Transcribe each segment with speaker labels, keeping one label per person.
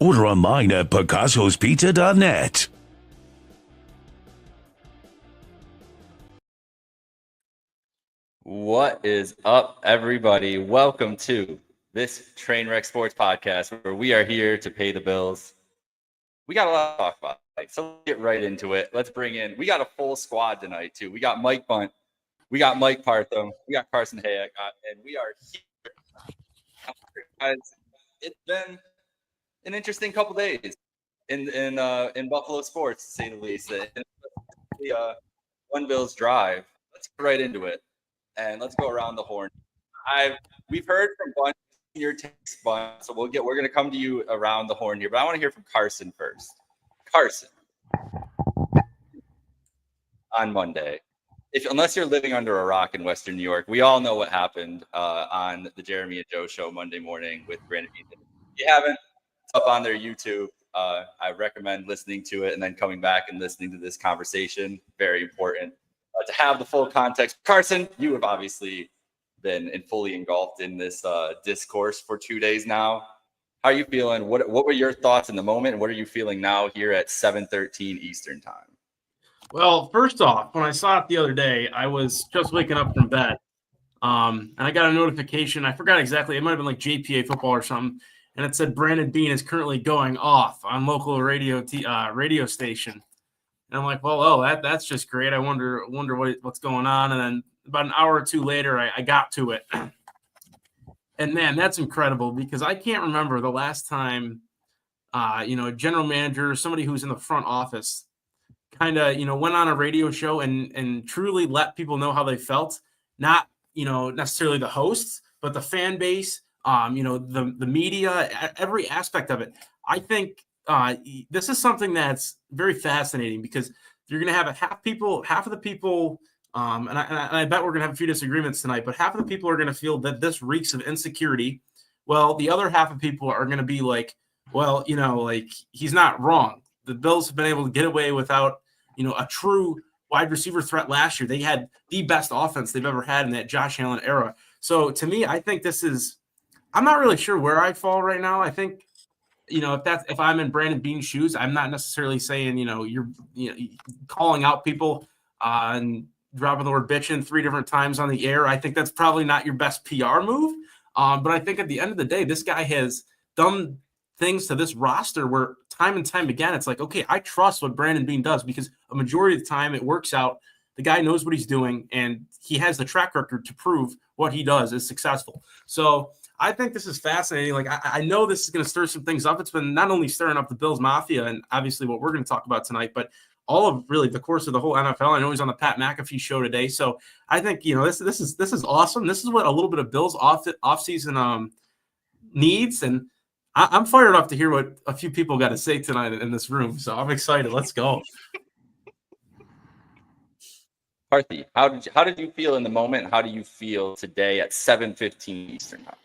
Speaker 1: Order online at picassospizza.net.
Speaker 2: What is up, everybody? Welcome to this Trainwreck Sports Podcast, where we are here to pay the bills. We got a lot to talk about, so let's get right into it. Let's bring in, we got a full squad tonight, too. We got Mike Bunt, we got Mike Partham, we got Carson Hayek, and we are here. Guys, it's been an interesting couple days in Buffalo sports, to say the least. One Bills drive. Let's get right into it, and let's go around the horn. We've heard from Bunt your takes, Bunt, so we're going to come to you around the horn here. But I want to hear from Carson first. Carson, on Monday, unless you're living under a rock in Western New York, we all know what happened on the Jeremy and Joe show Monday morning with Brandon Beane. If you haven't, it's up on their YouTube. I recommend listening to it and then coming back and listening to this conversation. Very important to have the full context. Carson, you have obviously been fully engulfed in this discourse for 2 days now. How are you feeling? What were your thoughts in the moment? And what are you feeling now here at 7:13 Eastern time?
Speaker 3: Well, first off, when I saw it the other day, I was just waking up from bed. And I got a notification. I forgot exactly. It might have been like JPA football or something. And it said Brandon Beane is currently going off on local radio station. And I'm like, well, that's just great. I wonder what's going on. And then about an hour or two later, I got to it. And man, that's incredible because I can't remember the last time, a general manager, somebody who's in the front office, kind of, went on a radio show and truly let people know how they felt. Not, necessarily the hosts, but the fan base, the media, every aspect of it. I think this is something that's very fascinating because you're going to have half of the people, and I bet we're going to have a few disagreements tonight, but half of the people are going to feel that this reeks of insecurity. Well, the other half of people are going to be like, well, he's not wrong. The Bills have been able to get away without, a true wide receiver threat last year. They had the best offense they've ever had in that Josh Allen era. So to me, I think I'm not really sure where I fall right now. I think, if I'm in Brandon Beane's shoes, I'm not necessarily saying, you're calling out people and dropping the word bitching 3 different times on the air. I think that's probably not your best PR move. But I think at the end of the day, this guy has done things to this roster where time and time again, it's like, okay, I trust what Brandon Beane does because a majority of the time it works out. The guy knows what he's doing and he has the track record to prove what he does is successful. So I think this is fascinating. Like, I know this is going to stir some things up. It's been not only stirring up the Bills Mafia and obviously what we're going to talk about tonight, but all of really the course of the whole NFL. I know he's on the Pat McAfee show today. So I think, this is awesome. This is what a little bit of Bills offseason needs. And I'm fired up to hear what a few people got to say tonight in this room. So I'm excited. Let's go.
Speaker 2: Parthy, how did you feel in the moment? How do you feel today at 7:15 Eastern time?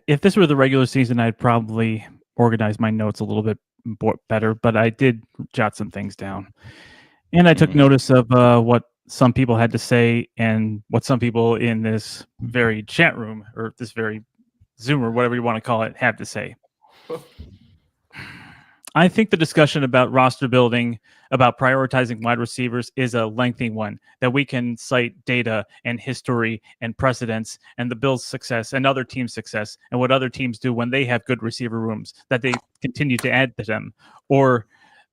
Speaker 4: If this were the regular season, I'd probably organize my notes a little bit better, but I did jot some things down. And I took notice of what some people had to say and what some people in this very chat room or this very Zoom or whatever you want to call it had to say. I think the discussion about roster building, about prioritizing wide receivers is a lengthy one that we can cite data and history and precedents and the Bills' success and other teams' success and what other teams do when they have good receiver rooms that they continue to add to them, or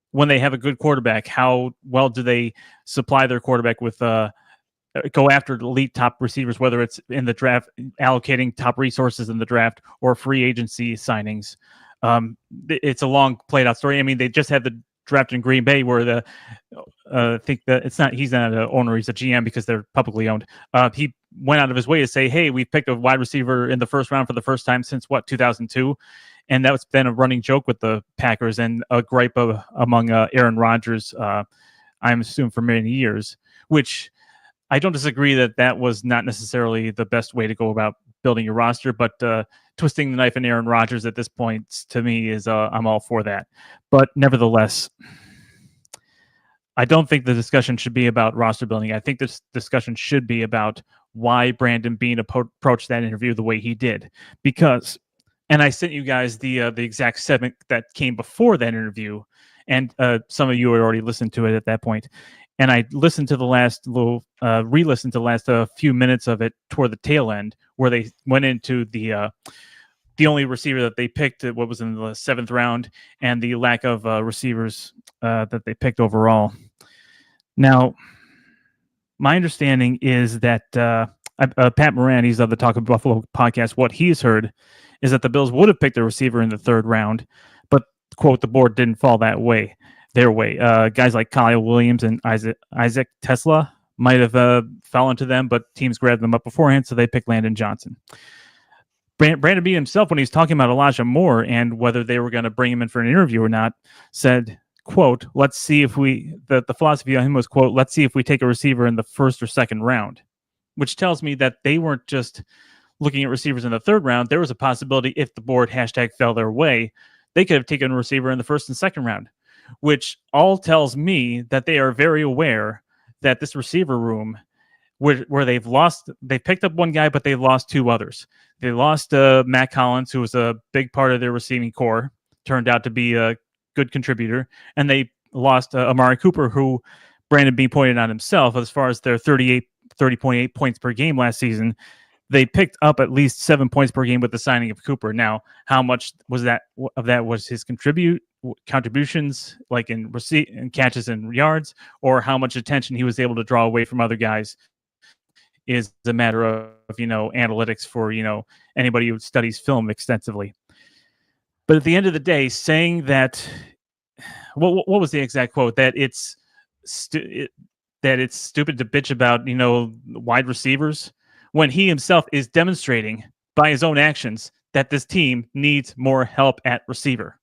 Speaker 4: when they have a good quarterback, how well do they supply their quarterback with go after elite top receivers, whether it's in the draft, allocating top resources in the draft or free agency signings. It's a long played out story. I mean, they just had the draft in Green Bay where I think that he's not an owner, he's a GM because they're publicly owned. He went out of his way to say, hey, we picked a wide receiver in the first round for the first time since 2002. And that's been a running joke with the Packers and a gripe among Aaron Rodgers, I'm assuming for many years, which I don't disagree that was not necessarily the best way to go about building your roster, but twisting the knife in Aaron Rodgers at this point to me is I'm all for that. But nevertheless, I don't think the discussion should be about roster building. I think this discussion should be about why Brandon Beane approached that interview the way he did. Because, and I sent you guys the exact segment that came before that interview, and some of you had already listened to it at that point. And I listened to the last re-listened to the last few minutes of it toward the tail end, where they went into the only receiver that they picked, what was in the 7th round, and the lack of receivers that they picked overall. Now, my understanding is that Pat Moran, he's of the Talk of Buffalo podcast, what he's heard is that the Bills would have picked a receiver in the 3rd round, but, quote, the board didn't fall their way. Guys like Kyle Williams and Isaac Tesla might have fallen to them, but teams grabbed them up beforehand, so they picked Landon Johnson. Brandon Beane himself, when he was talking about Elijah Moore and whether they were going to bring him in for an interview or not, said, quote, let's see if the philosophy on him was, quote, let's see if we take a receiver in the 1st or 2nd round, which tells me that they weren't just looking at receivers in the 3rd round. There was a possibility if the board #fell their way, they could have taken a receiver in the 1st and 2nd round, which all tells me that they are very aware that this receiver room where they've picked up one guy, but they've lost 2 others. They lost Matt Collins, who was a big part of their receiving core, turned out to be a good contributor, and they lost Amari Cooper, who Brandon Beane pointed out himself as far as their 30.8 points per game last season. They picked up at least 7 points per game with the signing of Cooper. Now, how much was that was his contributions, like in catches and yards, or how much attention he was able to draw away from other guys is a matter of, analytics for, anybody who studies film extensively. But at the end of the day, saying that, what was the exact quote? That it's stupid to bitch about, wide receivers, when he himself is demonstrating by his own actions that this team needs more help at receiver.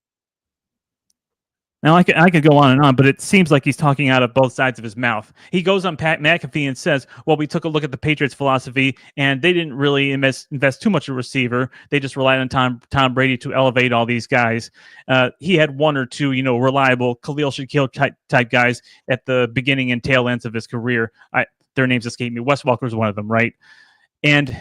Speaker 4: Now, I could go on and on, but it seems like he's talking out of both sides of his mouth. He goes on Pat McAfee and says, well, we took a look at the Patriots' philosophy, and they didn't really invest too much in receiver. They just relied on Tom Brady to elevate all these guys. He had 1 or 2, reliable Khalil Shaquille type guys at the beginning and tail ends of his career. Their names escape me. Wes Welker was one of them, right? And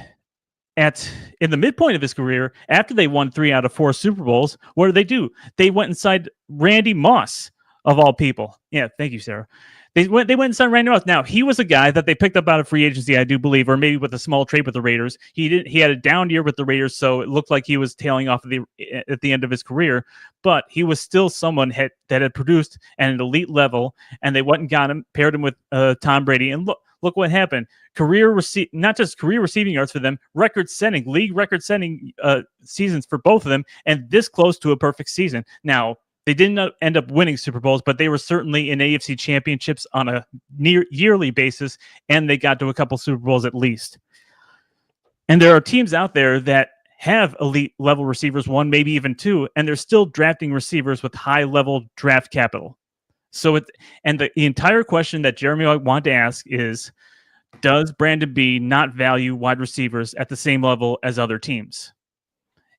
Speaker 4: in the midpoint of his career, after they won 3 out of 4 Super Bowls, what did they do? They went inside Randy Moss, of all people. Yeah, thank you, Sarah. They went inside Randy Moss. Now, he was a guy that they picked up out of free agency, I do believe, or maybe with a small trade with the Raiders. He had a down year with the Raiders, so it looked like he was tailing off at the end of his career. But he was still someone that had produced at an elite level, and they went and got him, paired him with Tom Brady, and look what happened. Not just career receiving yards for them, league record-setting seasons for both of them, and this close to a perfect season. Now, they didn't end up winning Super Bowls, but they were certainly in AFC championships on a near yearly basis, and they got to a couple Super Bowls at least. And there are teams out there that have elite level receivers, 1, maybe even 2, and they're still drafting receivers with high level draft capital. So the entire question that Jeremy wanted to ask is, does Brandon Beane not value wide receivers at the same level as other teams?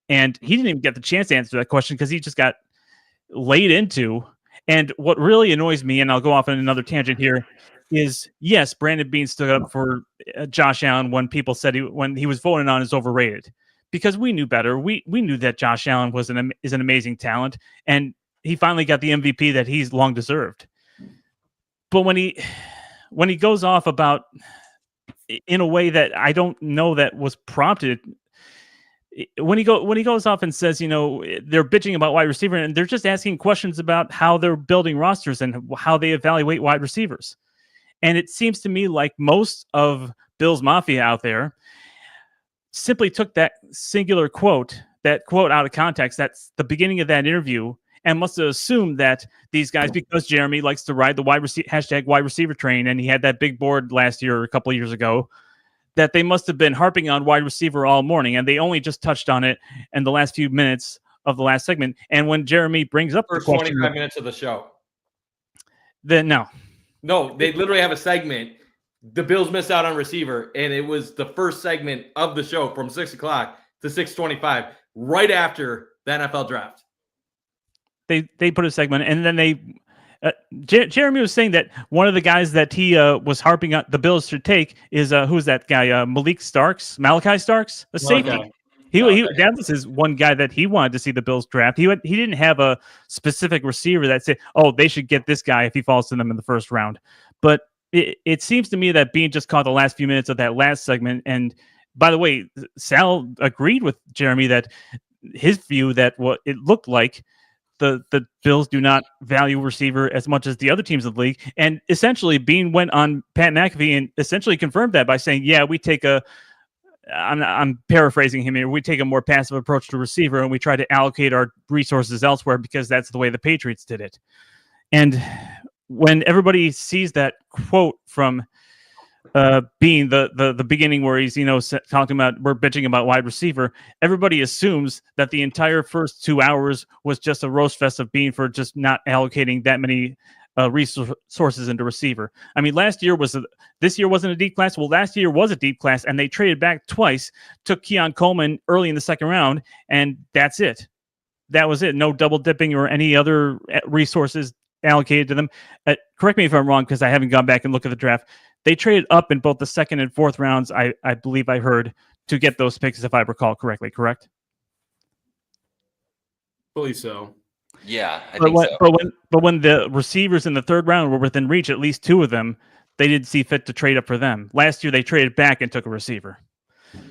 Speaker 4: And he didn't even get the chance to answer that question because he just got laid into. And what really annoys me, and I'll go off on another tangent here, is yes, Brandon Beane stood up for Josh Allen when people said when he was voted on as overrated, because we knew better. We knew that Josh Allen is an amazing talent, and he finally got the MVP that he's long deserved. But when he goes off about, in a way that I don't know that was prompted, when he goes off and says, they're bitching about wide receiver, and they're just asking questions about how they're building rosters and how they evaluate wide receivers. And it seems to me like most of Bills Mafia out there simply took that singular quote out of context. That's the beginning of that interview, and must have assumed that these guys, because Jeremy likes to ride the wide receiver train, and he had that big board last year or a couple of years ago, that they must have been harping on wide receiver all morning, and they only just touched on it in the last few minutes of the last segment. And when Jeremy brings up
Speaker 5: first
Speaker 4: the question,
Speaker 5: 25 minutes of the show,
Speaker 4: then
Speaker 5: no, they literally have a segment. The Bills missed out on receiver, and it was the first segment of the show from 6 o'clock to 6:25, right after the NFL draft.
Speaker 4: They put a segment, and then they Jeremy was saying that one of the guys that he was harping on the Bills should take is who's that guy? Malachi Starks, the safety.
Speaker 3: Malachi.
Speaker 4: That was his one guy that he wanted to see the Bills draft. He didn't have a specific receiver that said, "Oh, they should get this guy if he falls to them in the first round." But it seems to me that Beane just caught the last few minutes of that last segment. And by the way, Sal agreed with Jeremy that his view that what it looked like the Bills do not value receiver as much as the other teams in the league. And essentially, Beane went on Pat McAfee and essentially confirmed that by saying, "Yeah, we take I'm paraphrasing him here. We take a more passive approach to receiver and we try to allocate our resources elsewhere because that's the way the Patriots did it." And when everybody sees that quote from Beane, the beginning where he's talking about we're bitching about wide receiver, everybody assumes that the entire first 2 hours was just a roast fest of Beane for just not allocating that many resources into receiver. I mean, this year wasn't a deep class. Well, last year was a deep class, and they traded back twice, took Keon Coleman early in the second round, and that's it. That was it. No double dipping or any other resources allocated to them. Correct me if I'm wrong, because I haven't gone back and looked at the draft. They traded up in both the second and fourth rounds, I believe I heard, to get those picks, if I recall correctly, correct?
Speaker 3: Believe so.
Speaker 2: Yeah, I think so.
Speaker 4: But when the receivers in the third round were within reach, at least two of them, they didn't see fit to trade up for them. Last year, they traded back and took a receiver.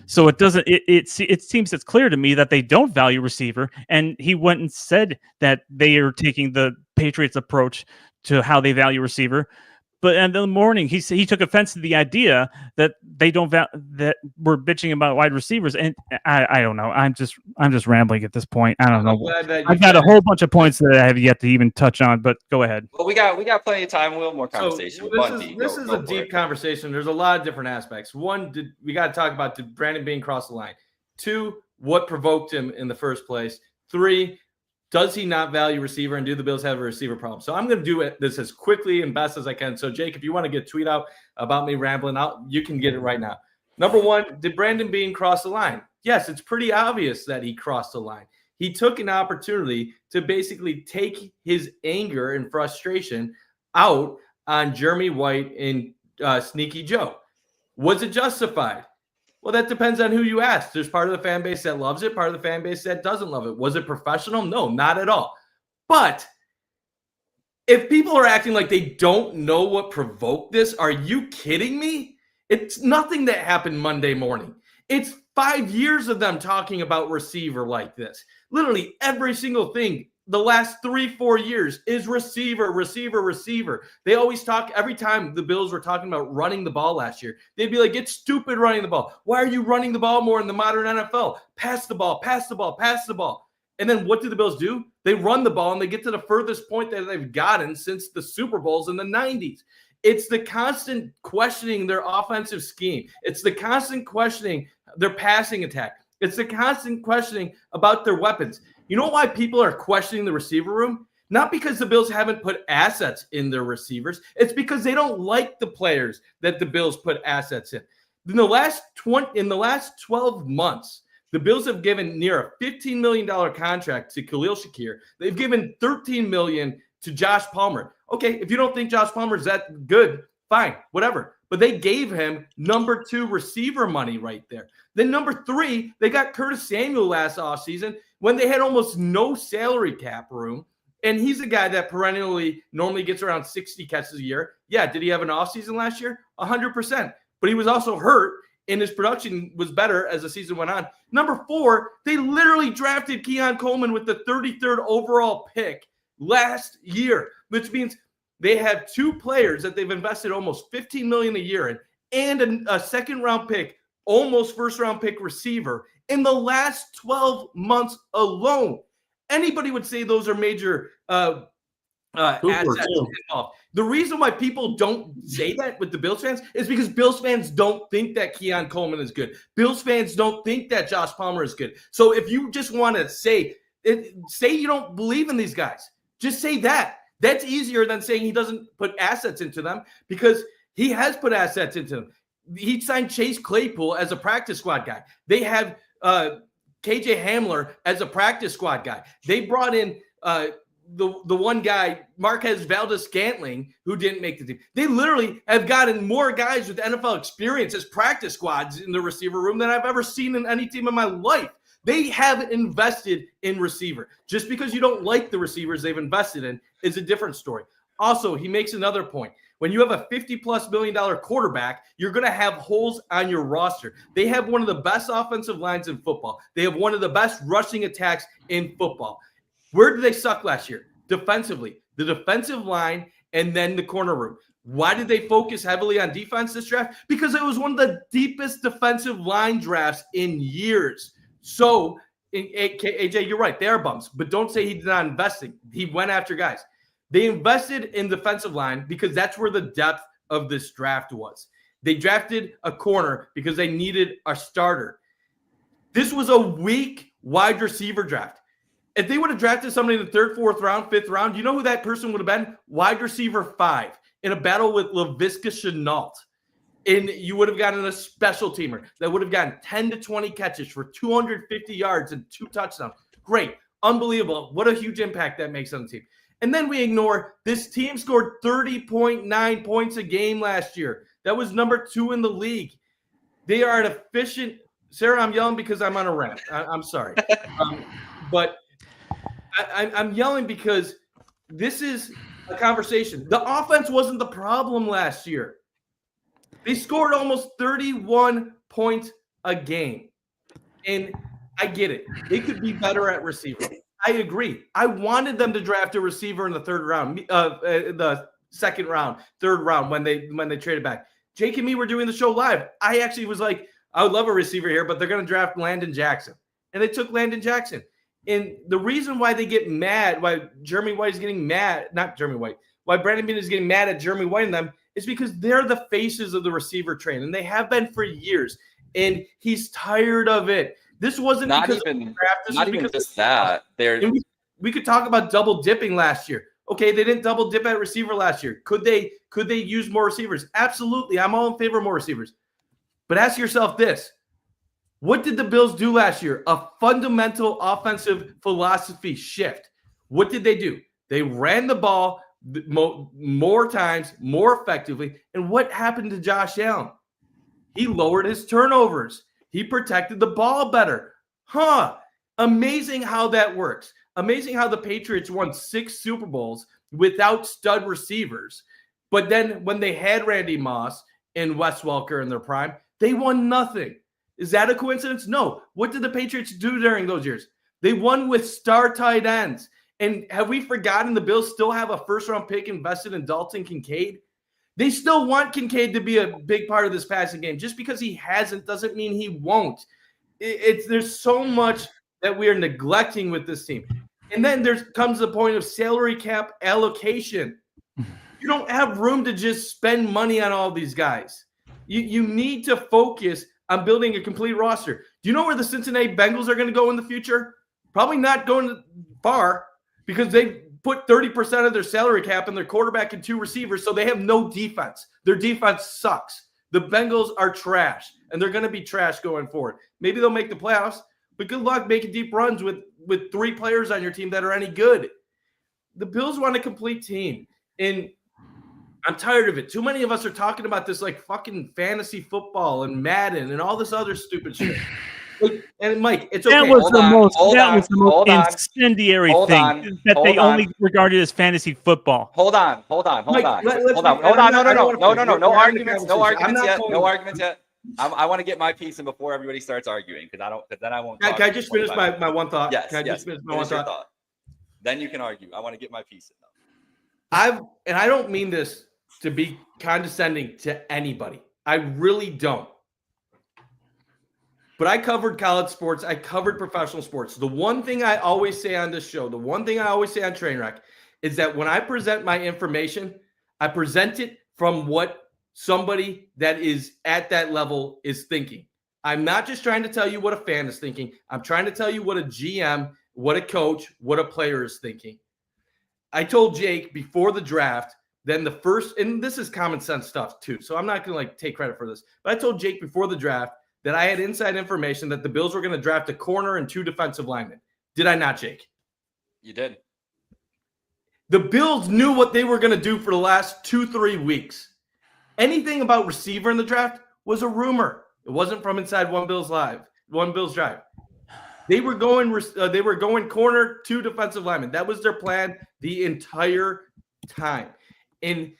Speaker 4: So it doesn't. It seems it's clear to me that they don't value receiver, and he went and said that they are taking the Patriots approach to how they value receiver. But in the morning, he took offense to the idea that they don't that we're bitching about wide receivers, and I don't know. I'm just rambling at this point. I don't know. I've got a whole bunch of points that I have yet to even touch on, but go ahead.
Speaker 2: Well, we got plenty of time. We'll have more conversation.
Speaker 5: So this is a deep conversation. There's a lot of different aspects. One, we got to talk about did Brandon Beane cross the line? Two, what provoked him in the first place? Three, does he not value receiver, and do the Bills have a receiver problem? So I'm going to do this as quickly and best as I can. So, Jake, if you want to get a tweet out about me rambling out, you can get it right now. Number one, did Brandon Beane cross the line? Yes, it's pretty obvious that he crossed the line. He took an opportunity to basically take his anger and frustration out on Jeremy White and Sneaky Joe. Was it justified? Well, that depends on who you ask. There's part of the fan base that loves it, part of the fan base that doesn't love it. Was it professional? No, not at all. But if people are acting like they don't know what provoked this, are you kidding me? It's nothing that happened Monday morning. It's 5 years of them talking about receiver like this. Literally every single thing the last 3-4 years is receiver. They always talk every time the Bills were talking about running the ball last year. They'd be like, it's stupid running the ball. Why are you running the ball more in the modern NFL? Pass the ball. And then what do the Bills do? They run the ball and they get to the furthest point that they've gotten since the Super Bowls in the 90s. It's the constant questioning their offensive scheme. It's the constant questioning their passing attack. It's the constant questioning about their weapons. You know why people are questioning the receiver room? Not because the Bills haven't put assets in their receivers. It's because they don't like the players that the Bills put assets in. In the last 12 months, the Bills have given near a $15 million contract to Khalil Shakir. They've given $13 million to Josh Palmer. Okay, if you don't think Josh Palmer is that good, fine, whatever. But they gave him number 2 receiver money right there. Then number 3, they got Curtis Samuel last offseason when they had almost no salary cap room. And he's a guy that perennially normally gets around 60 catches a year. Yeah, did he have an offseason last year? 100%. But he was also hurt, and his production was better as the season went on. Number 4, they literally drafted Keon Coleman with the 33rd overall pick last year, which means they have 2 players that they've invested almost $15 million a year in, and a second-round pick, almost first-round pick receiver in the last 12 months alone. Anybody would say those are major assets involved. The reason why people don't say that with the Bills fans is because Bills fans don't think that Keon Coleman is good. Bills fans don't think that Josh Palmer is good. So if you just want to say you don't believe in these guys, just say that. That's easier than saying he doesn't put assets into them, because he has put assets into them. He signed Chase Claypool as a practice squad guy. They have KJ Hamler as a practice squad guy. They brought in the one guy, Marquez Valdez-Scantling, who didn't make the team. They literally have gotten more guys with NFL experience as practice squads in the receiver room than I've ever seen in any team in my life. They have invested in receiver. Just because you don't like the receivers they've invested in is a different story. Also, he makes another point. When you have a $50+ million quarterback, you're going to have holes on your roster. They have one of the best offensive lines in football. They have one of the best rushing attacks in football. Where did they suck last year? Defensively. The defensive line and then the corner room. Why did they focus heavily on defense this draft? Because it was one of the deepest defensive line drafts in years. So, AJ, you're right. They are bums. But don't say he did not investing. He went after guys. They invested in defensive line because that's where the depth of this draft was. They drafted a corner because they needed a starter. This was a weak wide receiver draft. If they would have drafted somebody in the 3rd, 4th round, 5th round, you know who that person would have been? Wide receiver 5 in a battle with Laviska Shenault. And you would have gotten a special teamer that would have gotten 10 to 20 catches for 250 yards and 2 touchdowns. Great. Unbelievable. What a huge impact that makes on the team. And then we ignore this team scored 30.9 points a game last year. That was number 2 in the league. They are an efficient. Sarah, I'm yelling because I'm on a rant. I'm sorry. But I'm yelling because this is a conversation. The offense wasn't the problem last year. They scored almost 31 points a game. And I get it. They could be better at receiver. I agree. I wanted them to draft a receiver in the 3rd round, the 2nd round, 3rd round when they traded back. Jake and me were doing the show live. I actually was like, I would love a receiver here, but they're going to draft Landon Jackson. And they took Landon Jackson. And the reason why they get mad, why Jeremy White is getting mad, not Jeremy White, why Brandon Beane is getting mad at Jeremy White and them is because they're the faces of the receiver train, and they have been for years. And he's tired of it. This wasn't
Speaker 2: not
Speaker 5: because
Speaker 2: even,
Speaker 5: of the draft. This
Speaker 2: not
Speaker 5: was
Speaker 2: even
Speaker 5: because
Speaker 2: just that.
Speaker 5: we could talk about double dipping last year. Okay, they didn't double dip at receiver last year. Could they use more receivers? Absolutely. I'm all in favor of more receivers. But ask yourself this. What did the Bills do last year? A fundamental offensive philosophy shift. What did they do? They ran the ball more times, more effectively. And what happened to Josh Allen? He lowered his turnovers. He protected the ball better. Amazing how that works. Amazing how the Patriots won 6 Super Bowls without stud receivers. But then when they had Randy Moss and Wes Welker in their prime, they won nothing. Is that a coincidence? No. What did the Patriots do during those years? They won with star tight ends. And have we forgotten the Bills still have a 1st-round pick invested in Dalton Kincaid? They still want Kincaid to be a big part of this passing game. Just because he hasn't doesn't mean he won't. There's so much that we are neglecting with this team. And then there comes the point of salary cap allocation. You don't have room to just spend money on all these guys. You need to focus on building a complete roster. Do you know where the Cincinnati Bengals are going to go in the future? Probably not going far because they put 30% of their salary cap in their quarterback and 2 receivers, so they have no defense. Their defense sucks. The Bengals are trash, and they're going to be trash going forward. Maybe they'll make the playoffs, but good luck making deep runs with 3 players on your team that are any good. The Bills want a complete team, and I'm tired of it. Too many of us are talking about this like fucking fantasy football and Madden and all this other stupid shit. And Mike, it's okay.
Speaker 4: That was the most incendiary thing that they only regarded as fantasy football.
Speaker 2: Hold on. No arguments yet. I want to get my piece in before everybody starts arguing because then I won't.
Speaker 5: Can I just finish my one thought?
Speaker 2: Yes.
Speaker 5: Can I just finish my one thought?
Speaker 2: Then you can argue. I want to get my piece in
Speaker 5: though. I don't mean this to be condescending to anybody. I really don't. But I covered college sports. I covered professional sports. The one thing I always say on this show, the one thing I always say on Trainwreck is that when I present my information, I present it from what somebody that is at that level is thinking. I'm not just trying to tell you what a fan is thinking. I'm trying to tell you what a GM, what a coach, what a player is thinking. I told Jake before the draft, then the first, and this is common sense stuff too, so I'm not going to take credit for this, but I told Jake before the draft that I had inside information that the Bills were going to draft a corner and 2 defensive linemen. Did I not, Jake?
Speaker 2: You did.
Speaker 5: The Bills knew what they were going to do for the last 2-3 weeks. Anything about receiver in the draft was a rumor. It wasn't from inside One Bills Drive. They were going corner, 2 defensive linemen. That was their plan the entire time. And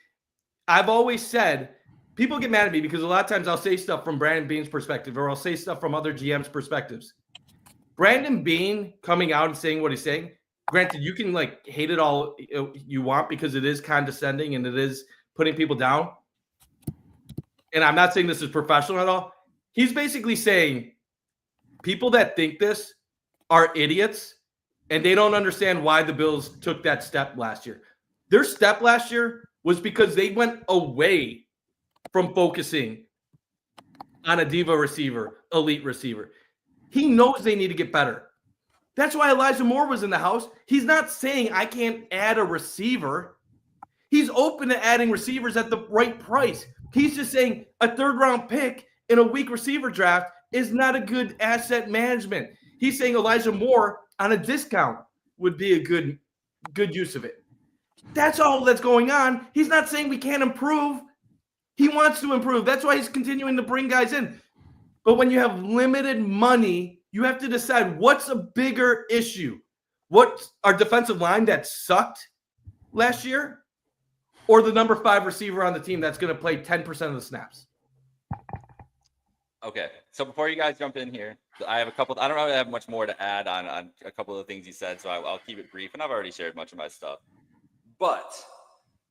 Speaker 5: I've always said, people get mad at me because a lot of times I'll say stuff from Brandon Beane's perspective, or I'll say stuff from other GM's perspectives. Brandon Beane coming out and saying what he's saying, granted, you can like hate it all you want because it is condescending and it is putting people down. And I'm not saying this is professional at all. He's basically saying people that think this are idiots and they don't understand why the Bills took that step last year. Their step last year was because they went away from focusing on a diva receiver, elite receiver. He knows they need to get better. That's why Elijah Moore was in the house. He's not saying I can't add a receiver. He's open to adding receivers at the right price. He's just saying a 3rd-round pick in a weak receiver draft is not a good asset management. He's saying Elijah Moore on a discount would be a good use of it. That's all that's going on. He's not saying we can't improve. He wants to improve. That's why he's continuing to bring guys in. But when you have limited money, you have to decide what's a bigger issue. What's our defensive line that sucked last year, or the number 5 receiver on the team that's going to play 10% of the snaps?
Speaker 2: Okay, so before you guys jump in here, I have a couple. I don't really have much more to add on a couple of the things you said, so I'll keep it brief. And I've already shared much of my stuff. But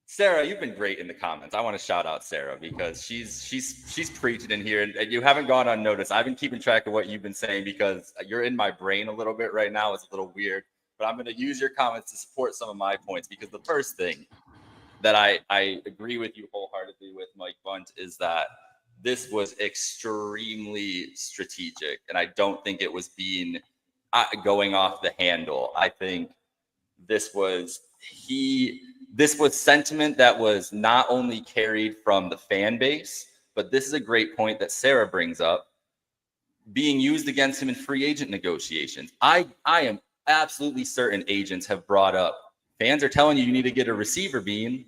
Speaker 2: Sarah, you've been great in the comments. I want to shout out Sarah because she's preaching in here, and you haven't gone unnoticed. I've been keeping track of what you've been saying because you're in my brain a little bit right now. It's a little weird, but I'm going to use your comments to support some of my points because the first thing that I agree with you wholeheartedly with, Mike Bunt, is that this was extremely strategic, and I don't think it was being going off the handle. I think this was sentiment that was not only carried from the fan base, but this is a great point that Sarah brings up, being used against him in free agent negotiations. I am absolutely certain agents have brought up, fans are telling you need to get a receiver, Beane.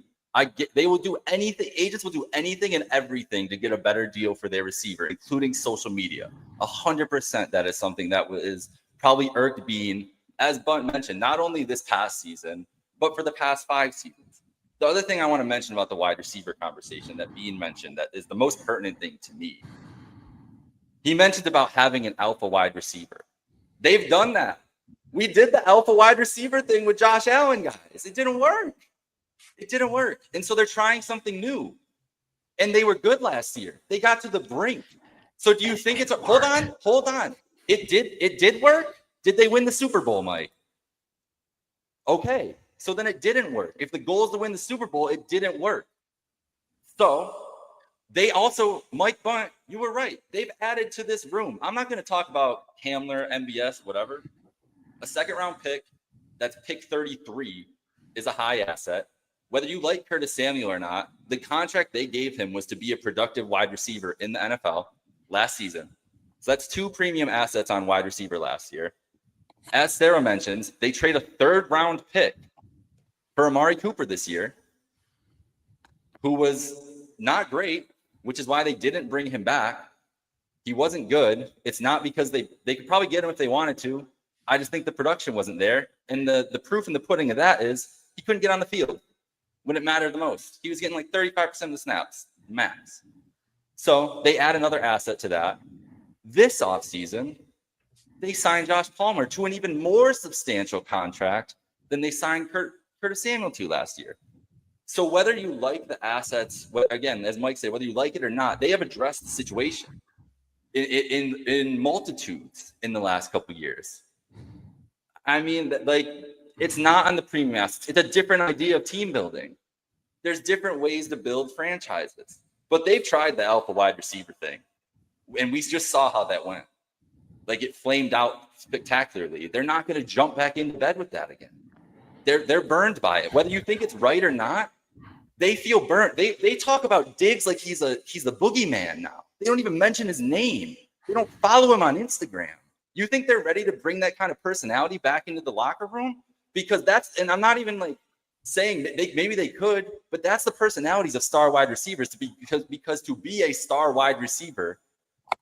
Speaker 2: They will do anything. Agents will do anything and everything to get a better deal for their receiver, including social media. 100% that is something that is probably irked Beane, as Bunt mentioned, not only this past season, but for the past 5 seasons. The other thing I want to mention about the wide receiver conversation that Beane mentioned that is the most pertinent thing to me. He mentioned about having an alpha wide receiver. They've done that. We did the alpha wide receiver thing with Josh Allen, guys. It didn't work. It didn't work. And so they're trying something new. And they were good last year. They got to the brink. So do you think hold on. It did work? Did they win the Super Bowl, Mike? Okay. So then it didn't work. If the goal is to win the Super Bowl, it didn't work. So they also, Mike Bunt, you were right. They've added to this room. I'm not going to talk about Hamler, MBS, whatever. A 2nd-round pick that's pick 33 is a high asset. Whether you like Curtis Samuel or not, the contract they gave him was to be a productive wide receiver in the NFL last season. So that's 2 premium assets on wide receiver last year. As Sarah mentions, they trade a 3rd-round pick for Amari Cooper this year, who was not great, which is why they didn't bring him back. He wasn't good. It's not because they could probably get him if they wanted to. I just think the production wasn't there. And the proof in the pudding of that is he couldn't get on the field when it mattered the most. He was getting like 35% of the snaps, max. So they add another asset to that. This offseason, they signed Josh Palmer to an even more substantial contract than they signed Curtis Samuel to last year. So whether you like the assets, again, as Mike said, whether you like it or not, they have addressed the situation in multitudes in the last couple of years. I mean, like, it's not on the premium assets. It's a different idea of team building. There's different ways to build franchises. But they've tried the alpha wide receiver thing. And we just saw how that went. Like, it flamed out spectacularly. They're not going to jump back into bed with that again. They're burned by it. Whether you think it's right or not, they feel burnt. They talk about Diggs like he's the boogeyman now. They don't even mention his name. They don't follow him on Instagram. You think they're ready to bring that kind of personality back into the locker room? Because and I'm not even like saying that maybe they could, but that's the personalities of star wide receivers because to be a star wide receiver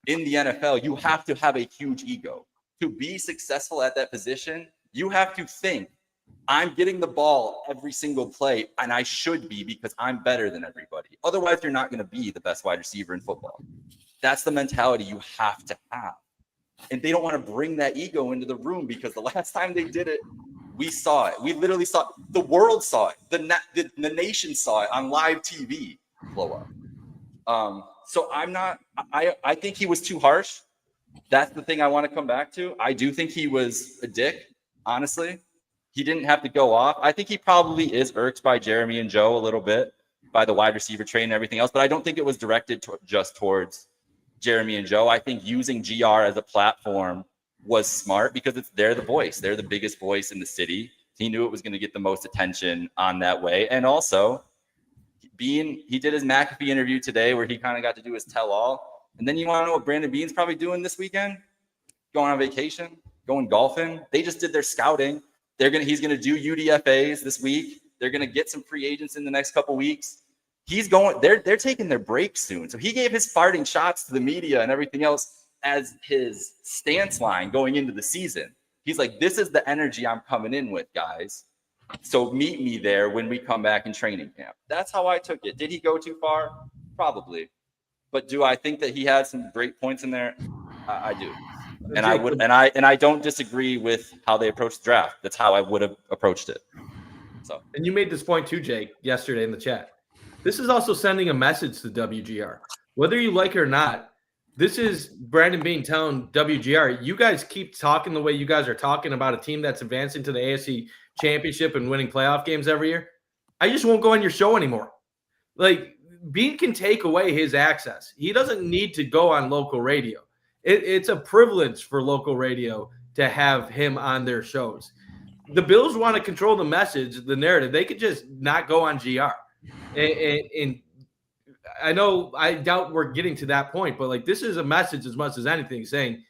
Speaker 2: in the NFL, you have to have a huge ego. To be successful at that position, you have to think, I'm getting the ball every single play, and I should be because I'm better than everybody. Otherwise, you're not going to be the best wide receiver in football. That's the mentality you have to have. And they don't want to bring that ego into the room because the last time they did it, we saw it. We literally saw it. The world saw it. The nation saw it on live TV blow up. So I think he was too harsh. That's the thing I want to come back to. I do think he was a dick, honestly. He didn't have to go off. I think he probably is irked by Jeremy and Joe a little bit, by the wide receiver train and everything else, but I don't think it was directed just towards Jeremy and Joe. I think using GR as a platform was smart because they're the voice. They're the biggest voice in the city. He knew it was going to get the most attention on that way. And also, Beane, he did his McAfee interview today where he kind of got to do his tell-all. And then you want to know what Brandon Beane's probably doing this weekend? Going on vacation, going golfing. They just did their scouting. He's going to do UDFAs this week. They're going to get some free agents in the next couple weeks. They're taking their break soon. So he gave his farting shots to the media and everything else as his stance line going into the season. He's like, this is the energy I'm coming in with, guys. So meet me there when we come back in training camp. That's how I took it. Did he go too far? Probably. But do I think that he had some great points in there? I do. And I don't disagree with how they approached the draft. That's how I would have approached it. So,
Speaker 5: and you made this point too, Jake, yesterday in the chat. This is also sending a message to WGR. Whether you like it or not, this is Brandon Beane telling WGR, you guys keep talking the way you guys are talking about a team that's advancing to the AFC Championship and winning playoff games every year. I just won't go on your show anymore. Like, Beane can take away his access. He doesn't need to go on local radio. It's a privilege for local radio to have him on their shows. The Bills want to control the message, the narrative. They could just not go on GR. And I know, I doubt we're getting to that point, but like, this is a message as much as anything saying,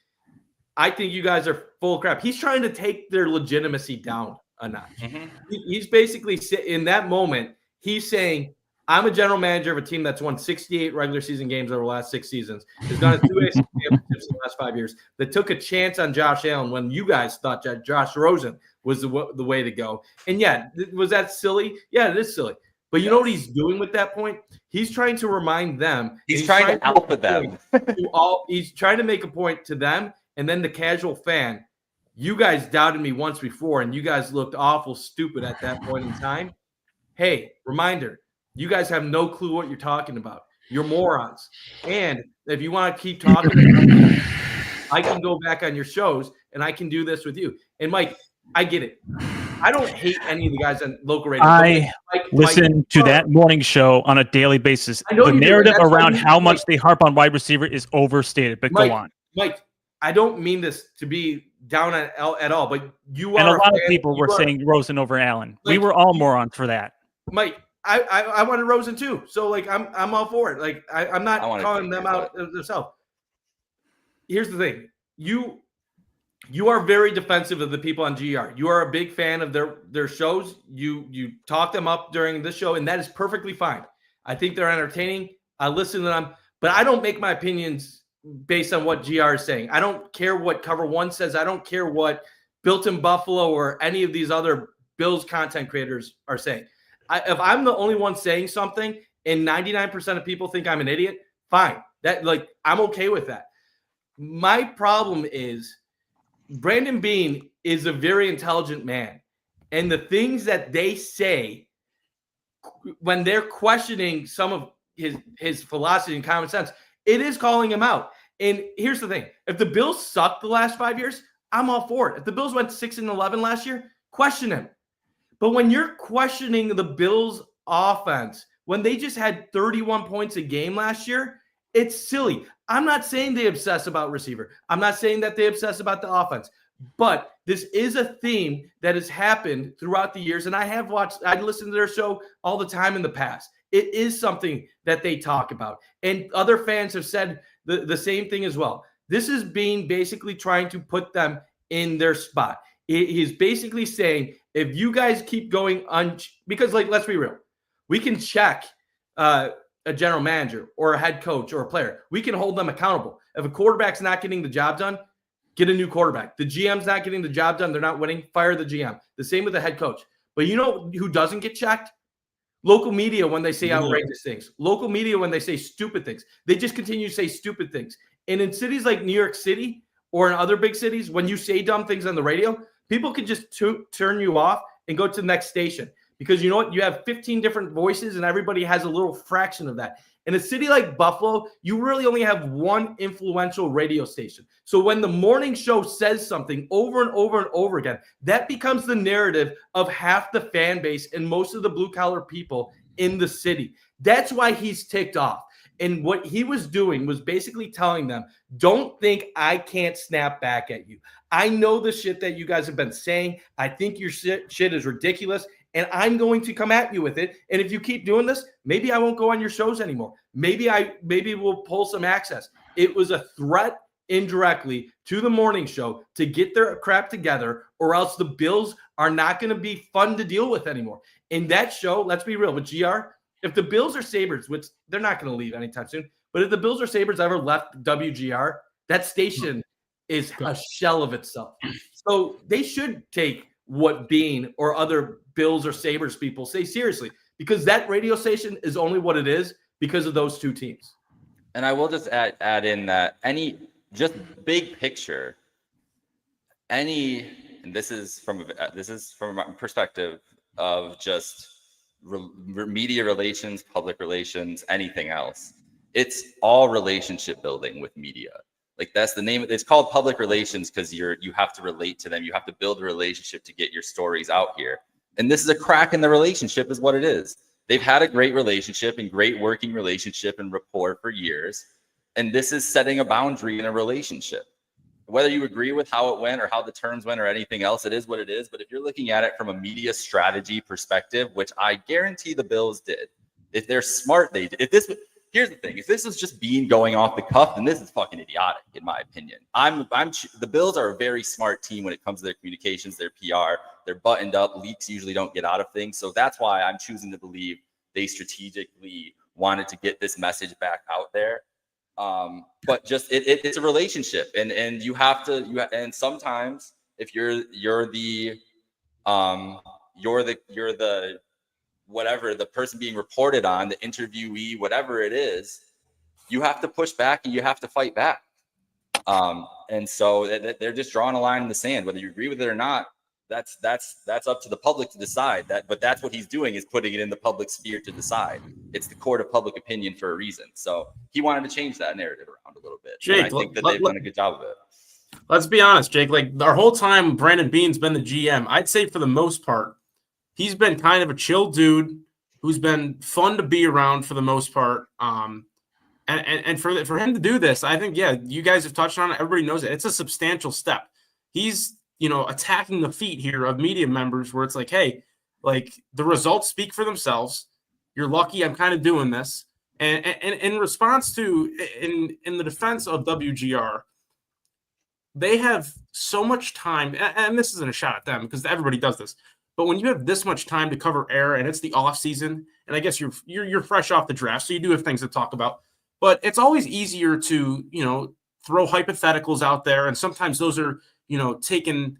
Speaker 5: I think you guys are full of crap. He's trying to take their legitimacy down a notch. Mm-hmm. He's basically, in that moment, he's saying, I'm a general manager of a team that's won 68 regular season games over the last 6 seasons. Has gone to 2 AFC championships in the last 5 years. That took a chance on Josh Allen when you guys thought that Josh Rosen was the way to go. And yeah, was that silly? Yeah, it is silly. But you know what he's doing with that point? He's trying to remind them.
Speaker 2: He's trying to alpha them.
Speaker 5: He's trying to make a point to them and then the casual fan. You guys doubted me once before, and you guys looked awful stupid at that point in time. Hey, reminder. You guys have no clue what you're talking about. You're morons. And if you want to keep talking about it, I can go back on your shows and I can do this with you. And Mike, I get it. I don't hate any of the guys on local radio.
Speaker 4: I listen to that morning show on a daily basis. The narrative around how much they harp on wide receiver is overstated, but
Speaker 5: Mike,
Speaker 4: go on.
Speaker 5: Mike, I don't mean this to be down at all, but you are.
Speaker 4: And a lot of people were saying Rosen over Allen. We were all morons for that.
Speaker 5: Mike, I wanted Rosen too. So like I'm all for it. Like I'm not calling them out themselves. Here's the thing. You are very defensive of the people on GR. You are a big fan of their shows. You talk them up during this show, and that is perfectly fine. I think they're entertaining. I listen to them, but I don't make my opinions based on what GR is saying. I don't care what Cover One says. I don't care what Built in Buffalo or any of these other Bills content creators are saying. If I'm the only one saying something and 99% of people think I'm an idiot, fine. I'm okay with that. My problem is Brandon Beane is a very intelligent man. And the things that they say when they're questioning some of his philosophy and common sense, it is calling him out. And here's the thing. If the Bills sucked the last 5 years, I'm all for it. If the Bills went 6-11 last year, question him. But when you're questioning the Bills' offense, when they just had 31 points a game last year, it's silly. I'm not saying they obsess about receiver. I'm not saying that they obsess about the offense. But this is a theme that has happened throughout the years. And I listened to their show all the time in the past. It is something that they talk about. And other fans have said the same thing as well. This is Beane basically trying to put them in their spot. He's basically saying, if you guys keep going because, like, let's be real, we can check a general manager or a head coach or a player. We can hold them accountable. If a quarterback's not getting the job done, get a new quarterback. The GM's not getting the job done, they're not winning, fire the GM. The same with the head coach. But you know who doesn't get checked? Local media when they say outrageous things. Local media when they say stupid things. They just continue to say stupid things. And in cities like New York City or in other big cities, when you say dumb things on the radio, people can just turn you off and go to the next station. Because you know what? You have 15 different voices and everybody has a little fraction of that. In a city like Buffalo, you really only have one influential radio station. So when the morning show says something over and over and over again, that becomes the narrative of half the fan base and most of the blue-collar people in the city. That's why he's ticked off. And what he was doing was basically telling them, don't think I can't snap back at you. I know the shit that you guys have been saying. I think your shit is ridiculous. And I'm going to come at you with it. And if you keep doing this, maybe I won't go on your shows anymore. Maybe we'll pull some access. It was a threat indirectly to the morning show to get their crap together, or else the Bills are not going to be fun to deal with anymore. In that show, let's be real, with GR, if the Bills or Sabres, which they're not going to leave anytime soon, but if the Bills or Sabres ever left WGR, that station is a shell of itself. So they should take what Beane or other Bills or Sabres people say seriously, because that radio station is only what it is because of those two teams.
Speaker 2: And I will just add in that just big picture, and this is from a perspective of just media relations, public relations, anything else. It's all relationship building with media. Like, that's the name. It's called public relations because you have to relate to them. You have to build a relationship to get your stories out here. And this is a crack in the relationship is what it is. They've had a great relationship and great working relationship and rapport for years. And this is setting a boundary in a relationship. Whether you agree with how it went or how the terms went or anything else, it is what it is. But if you're looking at it from a media strategy perspective, which I guarantee the Bills did, if they're smart, they did. Here's the thing: if this is just Beane going off the cuff, then this is fucking idiotic, in my opinion. The Bills are a very smart team when it comes to their communications, their PR. They're buttoned up. Leaks usually don't get out of things, so that's why I'm choosing to believe they strategically wanted to get this message back out there. But just it's a relationship, and you have to. And sometimes if you're the whatever, the person being reported on, the interviewee, whatever it is, you have to push back and you have to fight back. And so they're just drawing a line in the sand, whether you agree with it or not. That's up to the public to decide that. But that's what he's doing, is putting it in the public sphere to decide. It's the court of public opinion for a reason. So he wanted to change that narrative around a little bit. Jake, and I think that they've done a good job of it.
Speaker 3: Let's be honest, Jake. Like, our whole time, Brandon Beane's been the GM. I'd say for the most part, he's been kind of a chill dude who's been fun to be around for the most part. And for him to do this, I think, yeah, you guys have touched on it. Everybody knows it. It's a substantial step. He's, attacking the feet here of media members where it's like, hey, like, the results speak for themselves. You're lucky I'm kind of doing this. And in response to, in the defense of WGR, they have so much time, and this isn't a shot at them because everybody does this. But when you have this much time to cover air, and it's the off season, and I guess you're fresh off the draft, so you do have things to talk about. But it's always easier to throw hypotheticals out there, and sometimes those are taken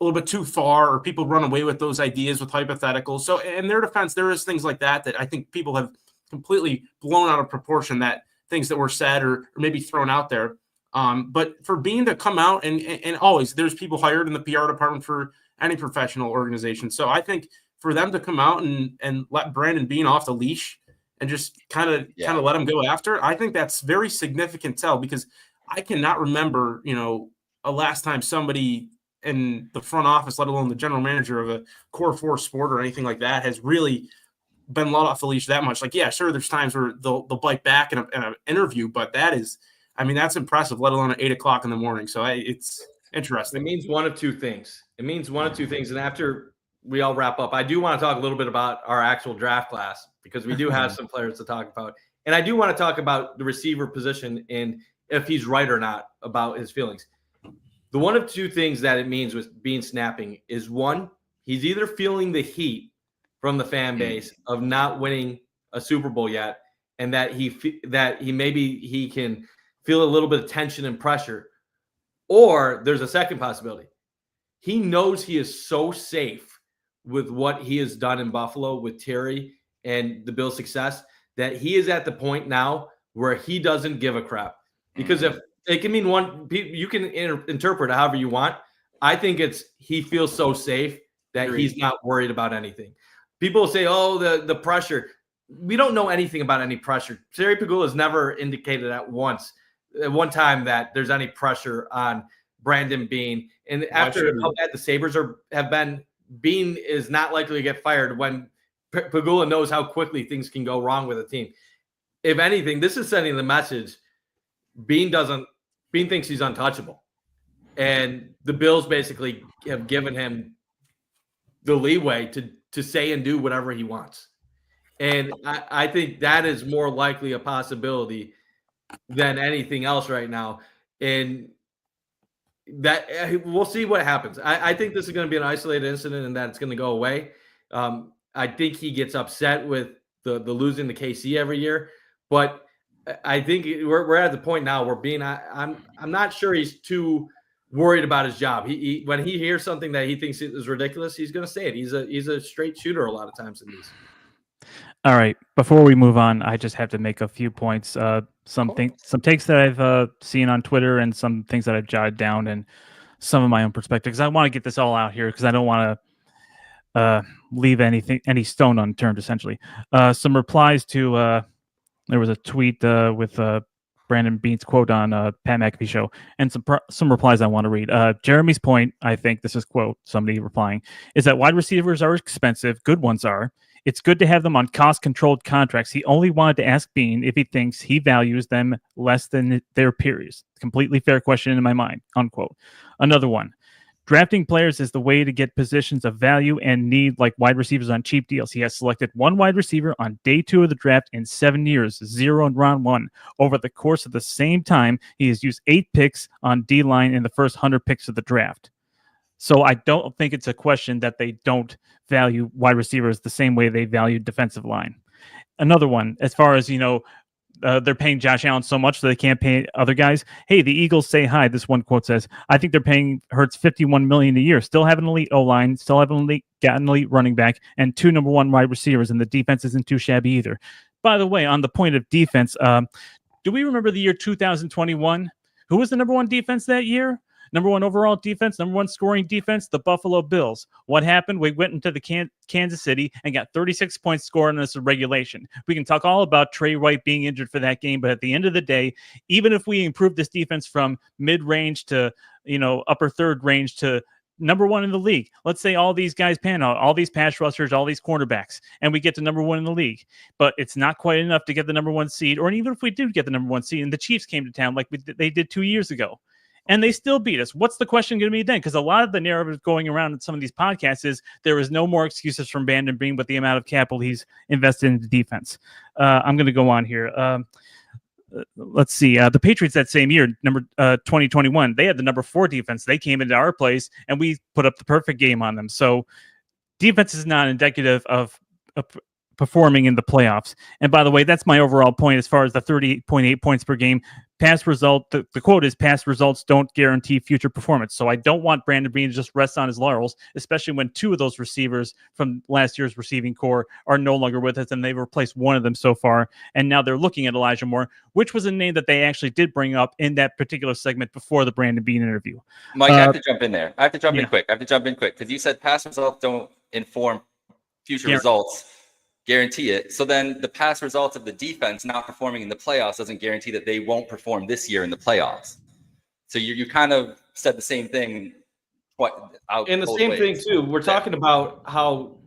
Speaker 3: a little bit too far, or people run away with those ideas with hypotheticals. So in their defense, there is things like that I think people have completely blown out of proportion. That things that were said or maybe thrown out there. But for Beane to come out and always there's people hired in the PR department for any professional organization. So I think for them to come out and let Brandon Beane off the leash and just kind of let him go after, I think that's very significant tell, because I cannot remember, a last time somebody in the front office, let alone the general manager of a core 4 sport or anything like that, has really been let off the leash that much. Like, yeah, sure, there's times where they'll bite back in an interview, but that's impressive, let alone at 8:00 in the morning. So it's interesting.
Speaker 5: It means one of two things. And after we all wrap up, I do want to talk a little bit about our actual draft class, because we do have some players to talk about. And I do want to talk about the receiver position and if he's right or not about his feelings. The one of two things that it means with Beane snapping is, one, he's either feeling the heat from the fan base of not winning a Super Bowl yet, and that he can feel a little bit of tension and pressure, or there's a second possibility. He knows he is so safe with what he has done in Buffalo with Terry and the Bills' success that he is at the point now where he doesn't give a crap. Because if it can mean one, you can interpret it however you want. I think it's he feels so safe that he's not worried about anything. People say, "Oh, the pressure." We don't know anything about any pressure. Terry Pegula has never indicated at one time that there's any pressure on Brandon Beane. And after how bad the Sabres have been, Beane is not likely to get fired when Pegula knows how quickly things can go wrong with a team. If anything, this is sending the message Beane thinks he's untouchable. And the Bills basically have given him the leeway to say and do whatever he wants. And I think that is more likely a possibility than anything else right now. And that we'll see what happens. I think this is going to be an isolated incident and that it's going to go away. I think he gets upset with the losing to KC every year, but I think we're at the point now where I'm not sure he's too worried about his job. He when he hears something that he thinks is ridiculous, he's going to say it. He's a straight shooter a lot of times in these.
Speaker 4: All right. Before we move on, I just have to make a few points. Some takes that I've seen on Twitter and some things that I've jotted down and some of my own perspectives. I want to get this all out here because I don't want to leave any stone unturned, essentially. Some replies to there was a tweet with Brandon Beane's quote on Pat McAfee show, and some replies I want to read. Jeremy's point, I think this is quote somebody replying, is that wide receivers are expensive. Good ones are. It's good to have them on cost-controlled contracts. He only wanted to ask Beane if he thinks he values them less than their peers. Completely fair question in my mind, unquote. Another one. Drafting players is the way to get positions of value and need, like wide receivers on cheap deals. He has selected one wide receiver on day 2 of the draft in 7 years, 0 in round 1. Over the course of the same time, he has used 8 picks on D-line in the first 100 picks of the draft. So I don't think it's a question that they don't value wide receivers the same way they value defensive line. Another one, as far as, they're paying Josh Allen so much so they can't pay other guys. Hey, the Eagles say hi. This one quote says, I think they're paying Hurts $51 million a year. Still have an elite O-line, still have an elite running back, and 2 number 1 wide receivers, and the defense isn't too shabby either. By the way, on the point of defense, do we remember the year 2021? Who was the number 1 defense that year? Number 1 overall defense, number 1 scoring defense, the Buffalo Bills. What happened? We went into the Kansas City and got 36 points scored in this regulation. We can talk all about Trey White being injured for that game, but at the end of the day, even if we improve this defense from mid-range to, upper third range to number 1 in the league, let's say all these guys pan out, all these pass rushers, all these cornerbacks, and we get to number 1 in the league, but it's not quite enough to get the number 1 seed, or even if we do get the number 1 seed and the Chiefs came to town like they did 2 years ago, and they still beat us. What's the question going to be then? Because a lot of the narrative going around in some of these podcasts is there is no more excuses from Brandon Beane with the amount of capital he's invested in the defense. I'm going to go on here. Let's see. The Patriots that same year, 2021, they had the number 4 defense. They came into our place, and we put up the perfect game on them. So defense is not indicative of performing in the playoffs. And by the way, that's my overall point as far as the 38.8 points per game. Past result, the quote is, past results don't guarantee future performance. So I don't want Brandon Beane to just rest on his laurels, especially when 2 of those receivers from last year's receiving core are no longer with us, and they've replaced one of them so far. And now they're looking at Elijah Moore, which was a name that they actually did bring up in that particular segment before the Brandon Beane interview.
Speaker 2: Mike, I have to jump in there. I have to jump in quick because you said past results don't inform future results. Guarantee it. So then the past results of the defense not performing in the playoffs doesn't guarantee that they won't perform this year in the playoffs. So you kind of said the same thing.
Speaker 5: And the same thing too. We're talking about how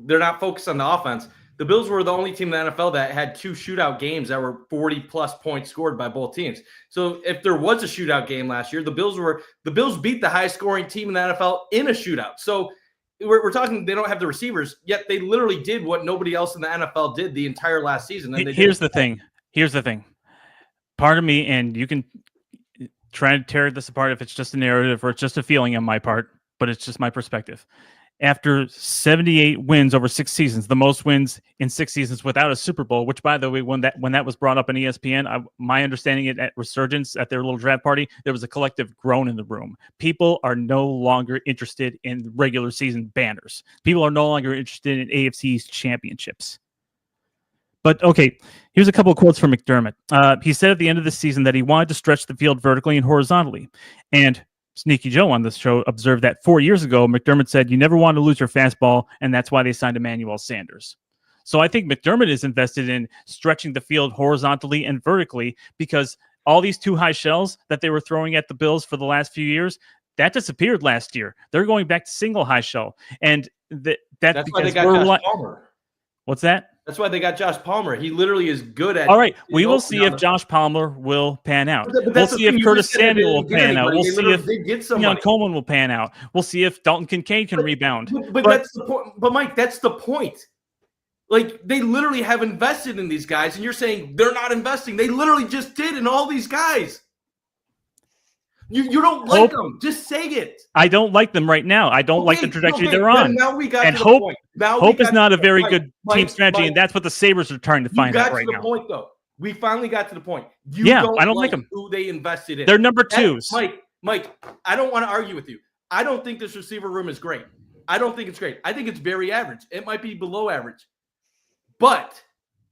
Speaker 5: they're not focused on the offense. The Bills were the only team in the NFL that had 2 shootout games that were 40-plus points scored by both teams. So if there was a shootout game last year, the Bills beat the highest scoring team in the NFL in a shootout. So we're talking, they don't have the receivers, yet they literally did what nobody else in the NFL did the entire last season. And
Speaker 4: Here's the thing. Part of me, and trying to tear this apart if it's just a narrative or it's just a feeling on my part, but it's just my perspective. After 78 wins over 6 seasons, the most wins in 6 seasons without a Super Bowl, which, by the way, when that was brought up on ESPN, my understanding it at Resurgence at their little draft party, there was a collective groan in the room. People are no longer interested in regular season banners. People are no longer interested in AFC's championships. But okay, here's a couple of quotes from McDermott. He said at the end of the season that he wanted to stretch the field vertically and horizontally. And Sneaky Joe on this show observed that 4 years ago, McDermott said, you never want to lose your fastball, and that's why they signed Emmanuel Sanders. So I think McDermott is invested in stretching the field horizontally and vertically because all these too high shells that they were throwing at the Bills for the last few years, that disappeared last year. They're going back to single high shell. And that's
Speaker 5: why they got Josh Palmer.
Speaker 4: What's that?
Speaker 5: That's why they got Josh Palmer. He literally is good at.
Speaker 4: All right, we will see if Josh Palmer will pan out. We'll see if Curtis Samuel will pan out. We'll see if Keon Coleman will pan out. We'll see if Dalton Kincaid can rebound.
Speaker 5: But that's the point. But Mike, that's the point. Like, they literally have invested in these guys, and you're saying they're not investing. They literally just did in all these guys. You don't like them. Just say it.
Speaker 4: I don't like them right now. I don't like the trajectory they're on.
Speaker 5: Now we got
Speaker 4: and
Speaker 5: to
Speaker 4: hope,
Speaker 5: the point. Now
Speaker 4: hope is not a very
Speaker 5: Mike,
Speaker 4: good
Speaker 5: Mike,
Speaker 4: team strategy,
Speaker 5: Mike,
Speaker 4: and that's what the Sabres are trying to find out right now.
Speaker 5: You got to the point, though. We finally got to the point.
Speaker 4: I don't like them.
Speaker 5: Who they invested in.
Speaker 4: They're number twos.
Speaker 5: Mike, I don't want to argue with you. I don't think this receiver room is great. I don't think it's great. I think it's very average. It might be below average. But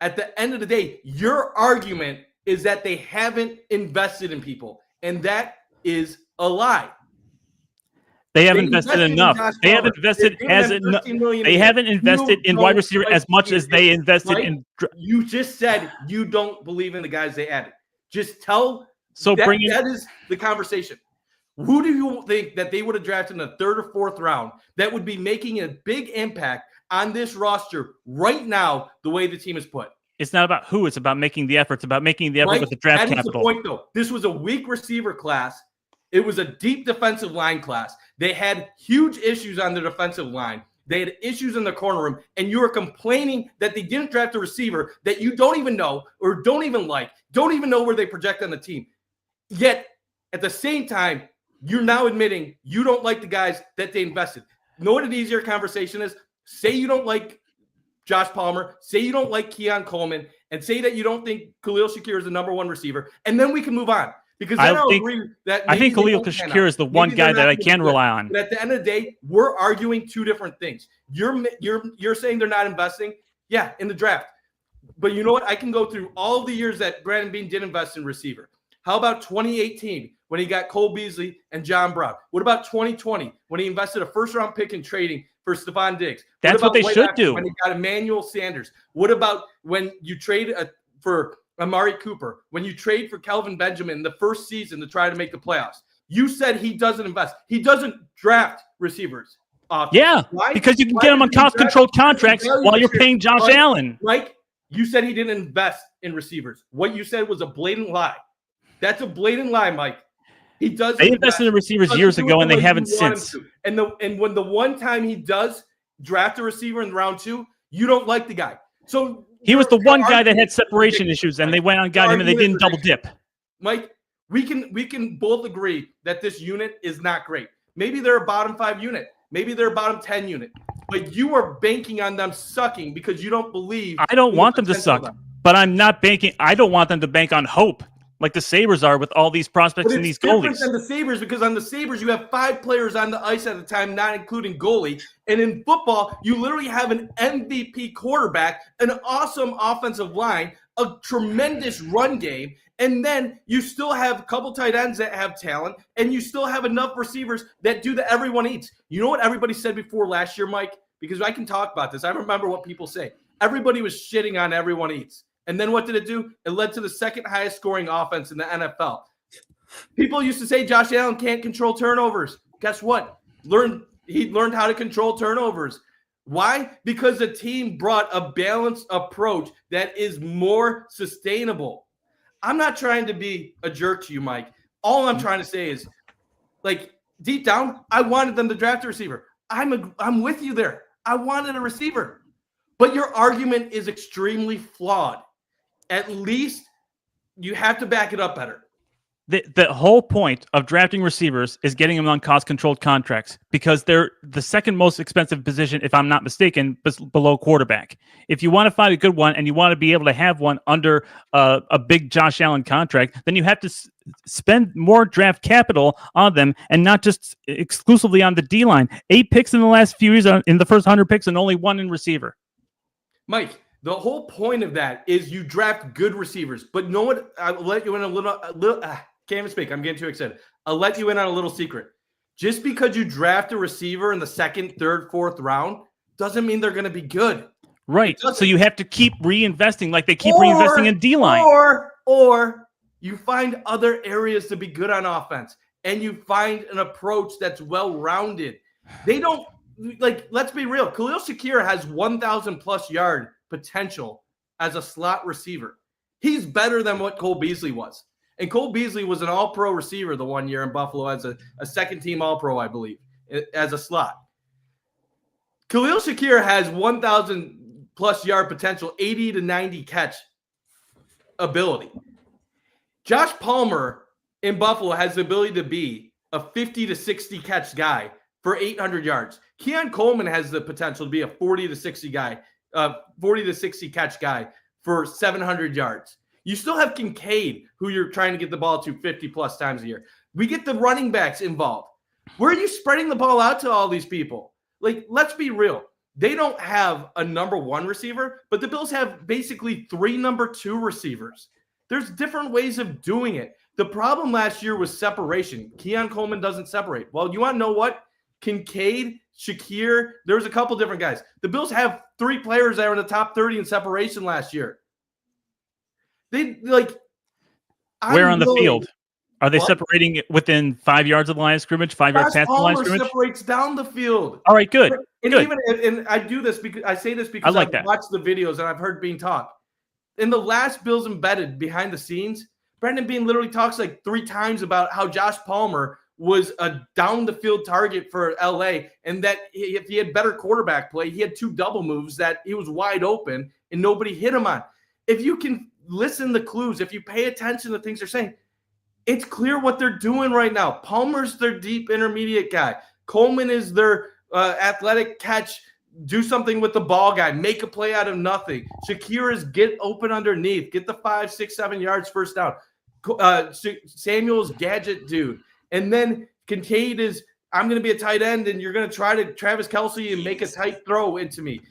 Speaker 5: at the end of the day, your argument is that they haven't invested in people, and that is a lie.
Speaker 4: They haven't invested enough. They haven't invested They haven't invested in wide receiver as much as they invested in.
Speaker 5: You just said you don't believe in the guys they added. Just tell.
Speaker 4: So
Speaker 5: that is the conversation. Who do you think that they would have drafted in the 3rd or 4th round that would be making a big impact on this roster right now? The way the team is put.
Speaker 4: It's not about who. It's about making the effort. It's about making the effort with the draft capital.
Speaker 5: That is the point, though. This was a weak receiver class. It was a deep defensive line class. They had huge issues on the defensive line. They had issues in the corner room, and you are complaining that they didn't draft a receiver that you don't even know or don't even like, don't even know where they project on the team. Yet, at the same time, you're now admitting you don't like the guys that they invested. You know what an easier conversation is? Say you don't like Josh Palmer, say you don't like Keon Coleman, and say that you don't think Khalil Shakir is the number 1 receiver, and then we can move on. Because I
Speaker 4: think Khalil Shakir is the one guy that I can rely on.
Speaker 5: But at the end of the day, we're arguing 2 different things. You're saying they're not investing, yeah, in the draft. But you know what? I can go through all the years that Brandon Beane did invest in receiver. How about 2018 when he got Cole Beasley and John Brown? What about 2020 when he invested a 1st-round pick in trading for Stephon Diggs?
Speaker 4: That's what they should do.
Speaker 5: When he got Emmanuel Sanders. What about when you trade for Amari Cooper, when you trade for Kelvin Benjamin the first season to try to make the playoffs? You said he doesn't invest. He doesn't draft receivers.
Speaker 4: Yeah, why? Because you can get them on cost-controlled contracts while you're paying Josh Allen.
Speaker 5: Like, you said he didn't invest in receivers. What you said was a blatant lie. That's a blatant lie, Mike. He does.
Speaker 4: They invested in receivers years ago, and they haven't since.
Speaker 5: And when the one time he does draft a receiver in round 2, you don't like the guy. So
Speaker 4: he was the one guy that had separation issues, and they went on and got him, and they didn't double dip.
Speaker 5: Mike, we can both agree that this unit is not great. Maybe they're a bottom 5 unit. Maybe they're a bottom 10 unit. But you are banking on them sucking because you don't believe.
Speaker 4: I don't want them to suck, but I'm not banking. I don't want them to bank on hope like the Sabres are with all these prospects and these goalies.
Speaker 5: It's different than the Sabres because on the Sabres, you have 5 players on the ice at the time, not including goalie. And in football, you literally have an MVP quarterback, an awesome offensive line, a tremendous run game, and then you still have a couple tight ends that have talent, and you still have enough receivers that do the everyone eats. You know what everybody said before last year, Mike? Because I can talk about this. I remember what people say. Everybody was shitting on everyone eats. And then what did it do? It led to the 2nd highest scoring offense in the NFL. People used to say Josh Allen can't control turnovers. Guess what? He learned how to control turnovers. Why? Because the team brought a balanced approach that is more sustainable. I'm not trying to be a jerk to you, Mike. All I'm trying to say is, like, deep down, I wanted them to draft a receiver. I'm with you there. I wanted a receiver. But your argument is extremely flawed. At least you have to back it up better.
Speaker 4: The whole point of drafting receivers is getting them on cost-controlled contracts because they're the second most expensive position, if I'm not mistaken, below quarterback. If you want to find a good one and you want to be able to have one under a big Josh Allen contract, then you have to spend more draft capital on them and not just exclusively on the D-line. 8 picks in the last few years in the first 100 picks and only 1 in receiver.
Speaker 5: Mike, the whole point of that is you draft good receivers, but no one. I'll let you in a little. Can't even speak. I'm getting too excited. I'll let you in on a little secret. Just because you draft a receiver in the 2nd, 3rd, 4th round doesn't mean they're going to be good.
Speaker 4: Right. So you have to keep reinvesting like they keep reinvesting in D-line.
Speaker 5: Or you find other areas to be good on offense and you find an approach that's well-rounded. They don't let's be real. Khalil Shakir has 1,000 plus yard potential as a slot receiver. He's better than what Cole Beasley was. And Cole Beasley was an all-pro receiver the one year in Buffalo as a second-team all-pro, I believe, as a slot. Khalil Shakir has 1,000-plus yard potential, 80 to 90 catch ability. Josh Palmer in Buffalo has the ability to be a 50 to 60 catch guy for 800 yards. Keon Coleman has the potential to be a 40 to 60 catch guy for 700 yards. You still have Kincaid, who you're trying to get the ball to 50-plus times a year. We get the running backs involved. Where are you spreading the ball out to all these people? Let's be real. They don't have a number 1 receiver, but the Bills have basically 3 number 2 receivers. There's different ways of doing it. The problem last year was separation. Keon Coleman doesn't separate. Well, you want to know what? Kincaid, Shakir, there was a couple different guys. The Bills have 3 players that were in the top 30 in separation last year.
Speaker 4: Where on the field? Are they separating it within 5 yards of the line of scrimmage, 5 yards past the line of scrimmage?
Speaker 5: Separates down the field.
Speaker 4: All right, good.
Speaker 5: And I do this because I've watched the videos and I've heard Beane talk. In the last Bills Embedded behind the scenes, Brandon Beane literally talks 3 times about how Josh Palmer was a down the field target for LA and that if he had better quarterback play, he had 2 double moves that he was wide open and nobody hit him on. If you can listen to clues, if you pay attention to things they're saying, it's clear what they're doing right now. Palmer's their deep intermediate guy. Coleman is their athletic catch, do something with the ball guy, make a play out of nothing. Shakir is get open underneath, get the 5, 6, 7 yards first down. Samuel's gadget dude. And then Kincaid is, I'm going to be a tight end and you're going to try to Travis Kelce and make a tight throw into me.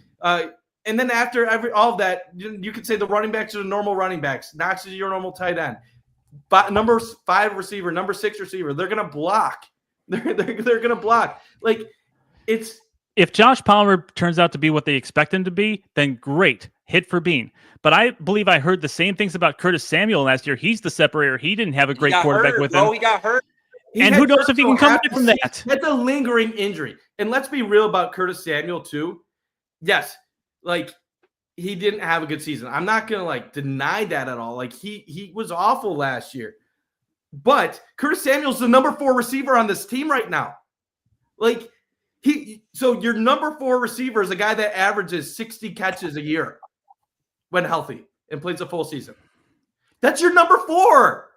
Speaker 5: And then after all of that, you could say the running backs are the normal running backs. Knox is your normal tight end. But number 5 receiver, number 6 receiver, they're going to block. They're going to block.
Speaker 4: If Josh Palmer turns out to be what they expect him to be, then great. Hit for Beane. But I believe I heard the same things about Curtis Samuel last year. He's the separator. He didn't have a great quarterback with him.
Speaker 2: He got hurt.
Speaker 4: And who knows if he can come back from that.
Speaker 5: That's a lingering injury. And let's be real about Curtis Samuel too. Yes. He didn't have a good season. I'm not going to deny that at all. He was awful last year. But Curtis Samuel's the number 4 receiver on this team right now. So your number 4 receiver is a guy that averages 60 catches a year when healthy and plays a full season. That's your number 4.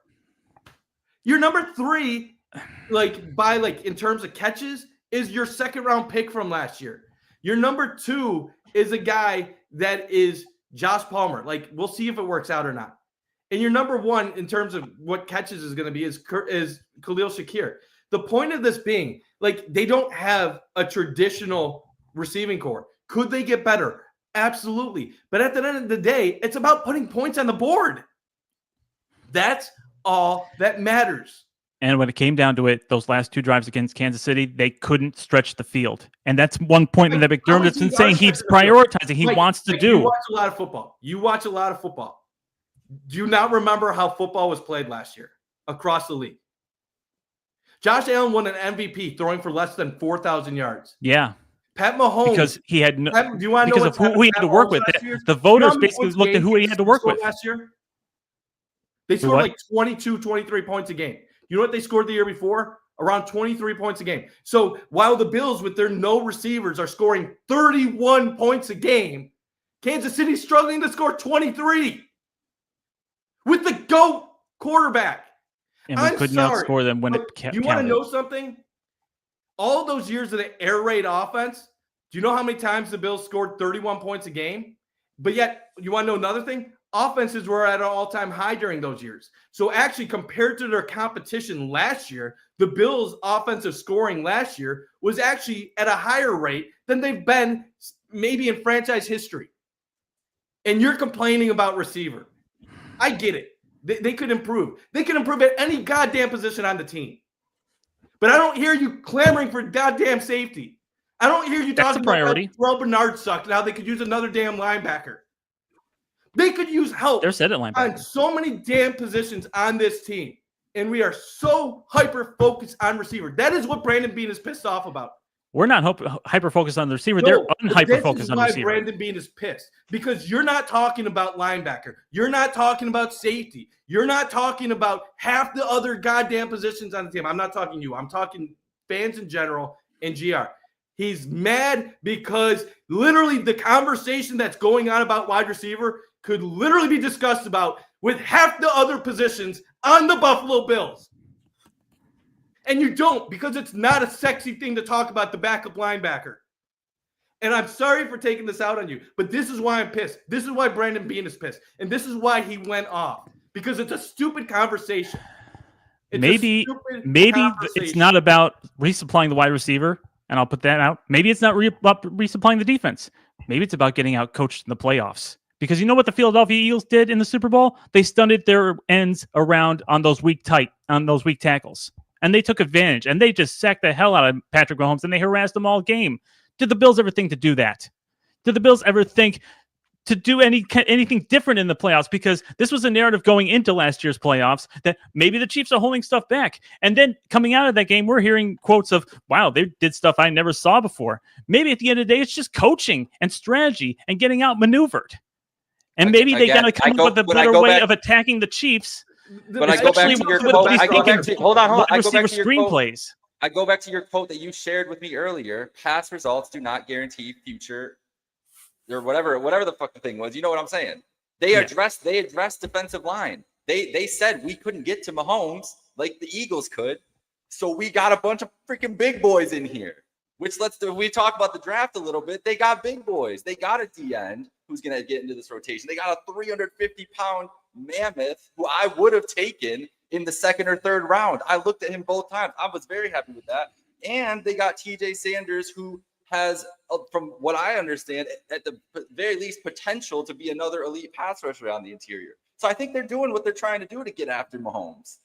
Speaker 5: Your number 3, in terms of catches, is your 2nd round pick from last year. Your number 2 is a guy that is Josh Palmer. We'll see if it works out or not. And your number 1 in terms of what catches is going to be is Khalil Shakir. The point of this being, they don't have a traditional receiving core. Could they get better? Absolutely. But at the end of the day, it's about putting points on the board. That's all that matters.
Speaker 4: And when it came down to it, those last 2 drives against Kansas City, they couldn't stretch the field. And that's one point that McDermott's been saying he's prioritizing. He wants to do.
Speaker 5: You watch a lot of football. Do you not remember how football was played last year across the league? Josh Allen won an MVP throwing for less than 4,000 yards.
Speaker 4: Yeah.
Speaker 5: Pat Mahomes.
Speaker 4: Because he had no,
Speaker 5: do you want to know
Speaker 4: because of who he had to work with. The voters basically looked at who he had to work with.
Speaker 5: Last year? They scored 22, 23 points a game. You know what they scored the year before? Around 23 points a game. So while the Bills, with their no receivers, are scoring 31 points a game, Kansas City's struggling to score 23 with the GOAT quarterback.
Speaker 4: And we couldn't outscore them when it counted.
Speaker 5: You want to know something? All those years of the air raid offense, do you know how many times the Bills scored 31 points a game? But yet, you want to know another thing? Offenses were at an all-time high during those years. So actually, compared to their competition last year, the Bills' offensive scoring last year was actually at a higher rate than they've been maybe in franchise history. And you're complaining about receiver. I get it. They could improve. They could improve at any goddamn position on the team. But I don't hear you clamoring for goddamn safety. I don't hear you talking about how Terrell Bernard sucked and how they could use another damn linebacker. They could use help on so many damn positions on this team. And we are so hyper-focused on receiver. That is what Brandon Beane is pissed off about.
Speaker 4: We're not hyper-focused on the receiver. They're unhyper-focused on the receiver. This is why
Speaker 5: Brandon Beane is pissed. Because you're not talking about linebacker. You're not talking about safety. You're not talking about half the other goddamn positions on the team. I'm not talking you. I'm talking fans in general and GR. He's mad because literally the conversation that's going on about wide receiver could literally be discussed about with half the other positions on the Buffalo Bills. And you don't, because it's not a sexy thing to talk about the backup linebacker. And I'm sorry for taking this out on you, but this is why I'm pissed. This is why Brandon Beane is pissed. And this is why he went off, because it's a stupid conversation.
Speaker 4: Maybe it's not about resupplying the wide receiver, and I'll put that out. Maybe it's not about resupplying the defense. Maybe it's about getting out coached in the playoffs. Because you know what the Philadelphia Eagles did in the Super Bowl? They stunted their ends around on those weak tackles. And they took advantage, and they just sacked the hell out of Patrick Mahomes, and they harassed him all game. Did the Bills ever think to do that? Did the Bills ever think to do anything different in the playoffs? Because this was a narrative going into last year's playoffs that maybe the Chiefs are holding stuff back. And then coming out of that game, we're hearing quotes of, wow, they did stuff I never saw before. Maybe at the end of the day, it's just coaching and strategy and getting outmaneuvered. And maybe they got to come up with a better way of attacking the Chiefs.
Speaker 2: But I go back to your quote. Hold on. I go back to your
Speaker 4: screenplays.
Speaker 2: I go back to your quote that you shared with me earlier. Past results do not guarantee future, or whatever the fuck the thing was. You know what I'm saying? They addressed defensive line. They said we couldn't get to Mahomes like the Eagles could, so we got a bunch of freaking big boys in here. Which we talk about the draft a little bit. They got big boys. They got a D end who's going to get into this rotation. They got a 350-pound mammoth who I would have taken in the second or third round. I looked at him both times. I was very happy with that. And they got TJ Sanders, who has, from what I understand, at the very least potential to be another elite pass rusher on the interior. So I think they're doing what they're trying to do to get after Mahomes.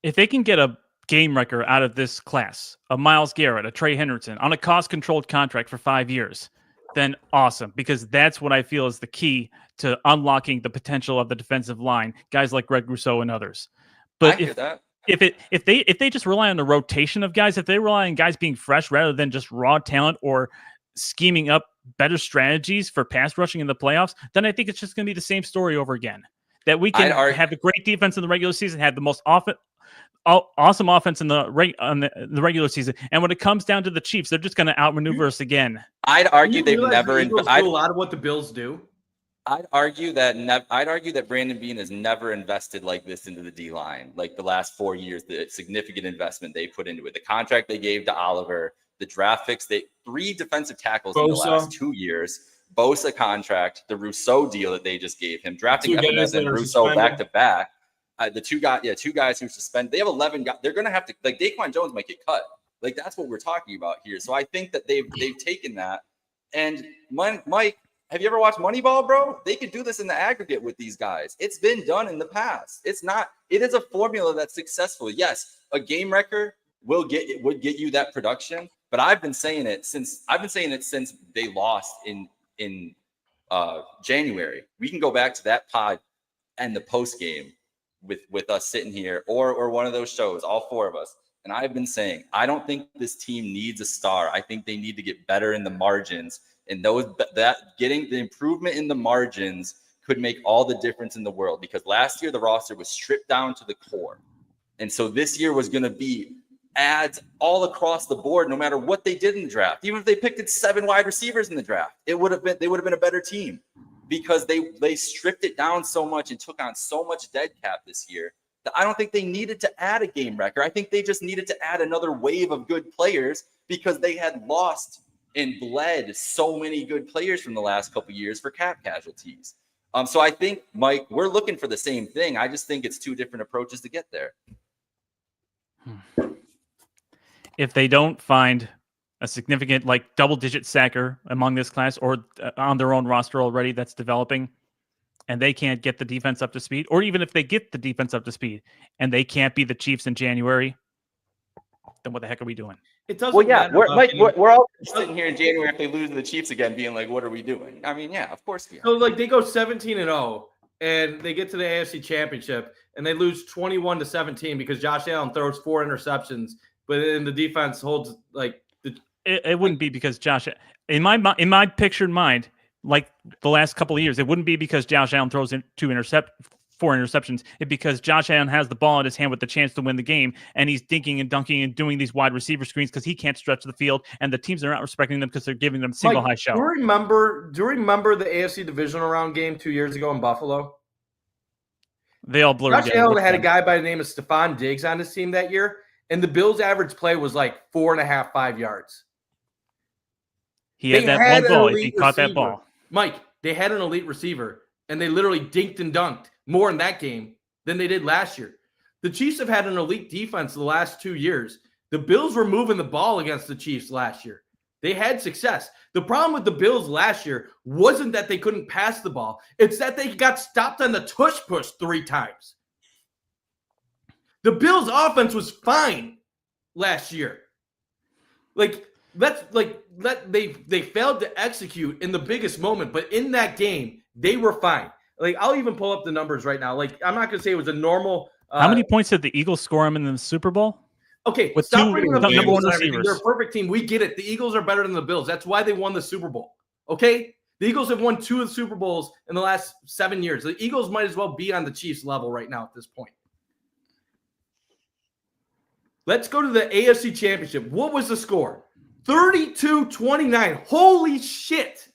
Speaker 4: If they can get a game wrecker out of this class, a Myles Garrett, a Trey Hendrickson, on a cost-controlled contract for 5 years, then awesome, because that's what I feel is the key to unlocking the potential of the defensive line, guys like Greg Rousseau and others. But if they just rely on the rotation of guys, if they rely on guys being fresh rather than just raw talent or scheming up better strategies for pass rushing in the playoffs, then I think it's just going to be the same story over again. That we can have a great defense in the regular season, have the most awesome offense in the regular season, and when it comes down to the Chiefs, they're just going to outmaneuver us again.
Speaker 2: I'd argue they've never
Speaker 5: do a lot of what the Bills do.
Speaker 2: I'd argue that Brandon Beane has never invested like this into the D line, like the last 4 years. The significant investment they put into it, the contract they gave to Oliver, the draft picks, 3 defensive tackles in the last 2 years. Bosa contract, the Rousseau deal that they just gave him, drafting Epenesa and Rousseau back to back. The two guys who suspended. They have 11 guys. They're going to have to, like, Daquan Jones might get cut. Like, that's what we're talking about here. So I think that they've taken that. And Mike, have you ever watched Moneyball, bro? They could do this in the aggregate with these guys. It's been done in the past. It is a formula that's successful. Yes, a game wrecker would get you that production. But I've been saying it since they lost in January. We can go back to that pod and the post game with us sitting here or one of those shows, all 4 of us. And I've been saying, I don't think this team needs a star. I think they need to get better in the margins. And getting the improvement in the margins could make all the difference in the world, because last year the roster was stripped down to the core. And so this year was going to be ads all across the board, no matter what they did in the draft. Even if they picked 7 wide receivers in the draft, they would have been a better team, because they stripped it down so much and took on so much dead cap this year I don't think they needed to add a game wrecker. I think they just needed to add another wave of good players because they had lost and bled so many good players from the last couple of years for cap casualties. So I think, Mike, we're looking for the same thing. I just think it's two different approaches to get there.
Speaker 4: If they don't find a significant, like, double-digit sacker among this class or on their own roster already that's developing, and they can't get the defense up to speed, or even if they get the defense up to speed and they can't be the Chiefs in January, then what the heck are we doing?
Speaker 5: It doesn't
Speaker 2: Well, yeah,
Speaker 5: matter.
Speaker 2: we're all sitting here in January if they lose to the Chiefs again, being like, what are we doing? I mean, yeah, of course we are.
Speaker 5: So, like, they go 17-0, and they get to the AFC Championship, and they lose 21-17 because Josh Allen throws 4 interceptions, but then the defense holds, like,
Speaker 4: it wouldn't be because Josh, in my pictured mind, like the last couple of years, it wouldn't be because Josh Allen throws in 4 interceptions. It's because Josh Allen has the ball in his hand with the chance to win the game, and he's dinking and dunking and doing these wide receiver screens because he can't stretch the field, and the teams are not respecting them because they're giving them single high show.
Speaker 5: Do you remember the AFC divisional round game 2 years ago in Buffalo?
Speaker 4: They all blurred
Speaker 5: Josh Allen had a guy by the name of Stephon Diggs on his team that year, and the Bills' average play was like 4.5, 5 yards.
Speaker 4: He had that one ball. If he caught that ball.
Speaker 5: Mike, they had an elite receiver, and they literally dinked and dunked more in that game than they did last year. The Chiefs have had an elite defense the last 2 years. The Bills were moving the ball against the Chiefs last year. They had success. The problem with the Bills last year wasn't that they couldn't pass the ball. It's that they got stopped on the tush push 3 times. The Bills' offense was fine last year. They failed to execute in the biggest moment, but in that game, they were fine. Like, I'll even pull up the numbers right now. Like, I'm not going to say it was a normal.
Speaker 4: How many points did the Eagles score them in the Super Bowl?
Speaker 5: Okay,
Speaker 4: with
Speaker 5: stop
Speaker 4: two
Speaker 5: bringing up the
Speaker 4: number
Speaker 5: Eagles
Speaker 4: one
Speaker 5: and everything.
Speaker 4: receivers.
Speaker 5: They're a perfect team. We get it. The Eagles are better than the Bills. That's why they won the Super Bowl. Okay? The Eagles have won 2 of the Super Bowls in the last 7 years. The Eagles might as well be on the Chiefs level right now at this point. Let's go to the AFC Championship. What was the score? 32-29. Holy shit.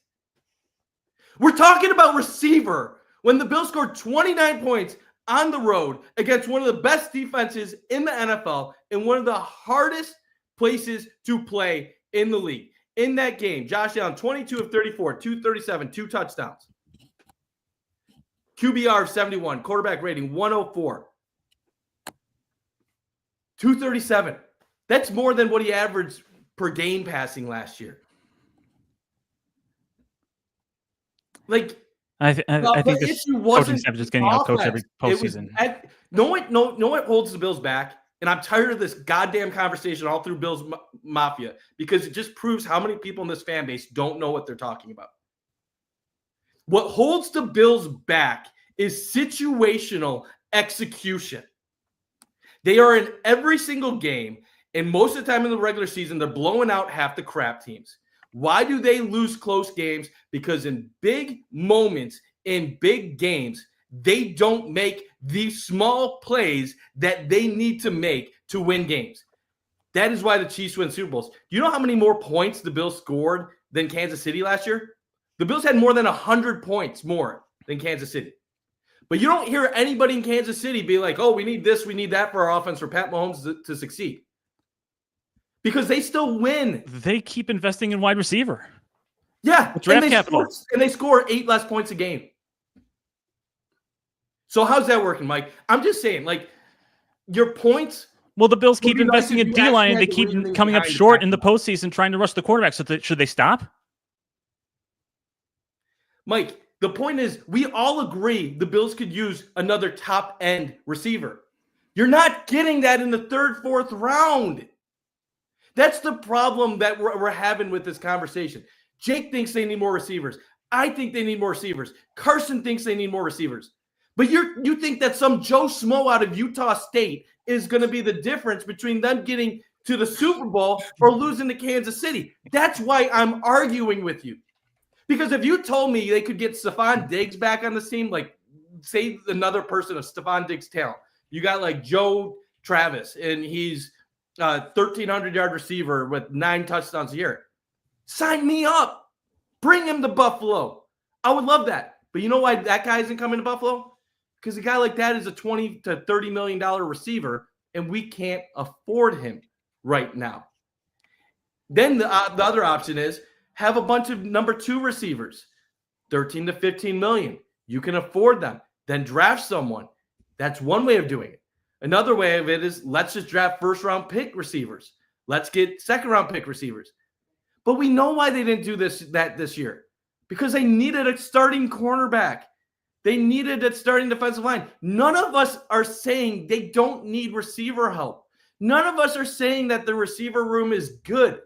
Speaker 5: We're talking about receiver when the Bills scored 29 points on the road against one of the best defenses in the NFL in one of the hardest places to play in the league. In that game, Josh Allen, 22 of 34, 237, 2 touchdowns. QBR of 71, quarterback rating 104. 237. That's more than what he averaged per game passing last year. Like,
Speaker 4: I think this coaching staff is just getting out coached every postseason.
Speaker 5: No one holds the Bills back, and I'm tired of this goddamn conversation all through Bills Mafia because it just proves how many people in this fan base don't know what they're talking about. What holds the Bills back is situational execution. They are in every single game, and most of the time in the regular season, they're blowing out half the crap teams. Why do they lose close games? Because in big moments, in big games, they don't make the small plays that they need to make to win games. That is why the Chiefs win Super Bowls. Do you know how many more points the Bills scored than Kansas City last year? The Bills had more than 100 points more than Kansas City. But you don't hear anybody in Kansas City be like, oh, we need this, we need that for our offense for Pat Mahomes to succeed. Because they still win.
Speaker 4: They keep investing in wide receiver.
Speaker 5: Yeah.
Speaker 4: With draft capital.
Speaker 5: And they score 8 less points a game. So how's that working, Mike? I'm just saying, like, your points.
Speaker 4: Well, the Bills keep investing in D-line, and they keep coming up short in the postseason trying to rush the quarterback. So should they stop?
Speaker 5: Mike, the point is, we all agree the Bills could use another top-end receiver. You're not getting that in the 3rd, 4th round. That's the problem that we're having with this conversation. Jake thinks they need more receivers. I think they need more receivers. Carson thinks they need more receivers. But you think that some Joe Schmo out of Utah State is going to be the difference between them getting to the Super Bowl or losing to Kansas City. That's why I'm arguing with you. Because if you told me they could get Stephon Diggs back on the team, like, say another person of Stephon Diggs' talent. You got like Joe Travis, and he's 1,300-yard receiver with 9 touchdowns a year. Sign me up. Bring him to Buffalo. I would love that. But you know why that guy isn't coming to Buffalo? because a guy like that is a $20 to $30 million receiver, and we can't afford him right now. Then the other option is have a bunch of number 2 receivers, 13 to 15 million. You can afford them. Then draft someone. That's one way of doing it. Another way of it is let's just draft first-round pick receivers. Let's get second-round pick receivers. But we know why they didn't do this year. Because they needed a starting cornerback. They needed a starting defensive line. None of us are saying they don't need receiver help. None of us are saying that the receiver room is good.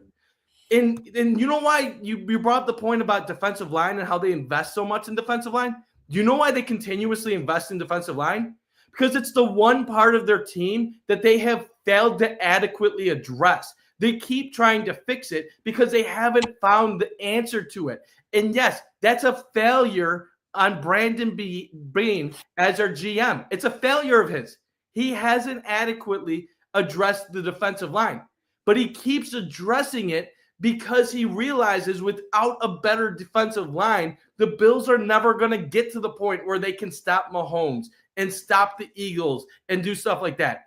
Speaker 5: And you know why you brought up the point about defensive line and how they invest so much in defensive line? Do you know why they continuously invest in defensive line? Because it's the one part of their team that they have failed to adequately address. They keep trying to fix it because they haven't found the answer to it. And yes, that's a failure on Brandon Beane as our GM. It's a failure of his. He hasn't adequately addressed the defensive line, but he keeps addressing it because he realizes without a better defensive line, the Bills are never going to get to the point where they can stop Mahomes and stop the Eagles and do stuff like that.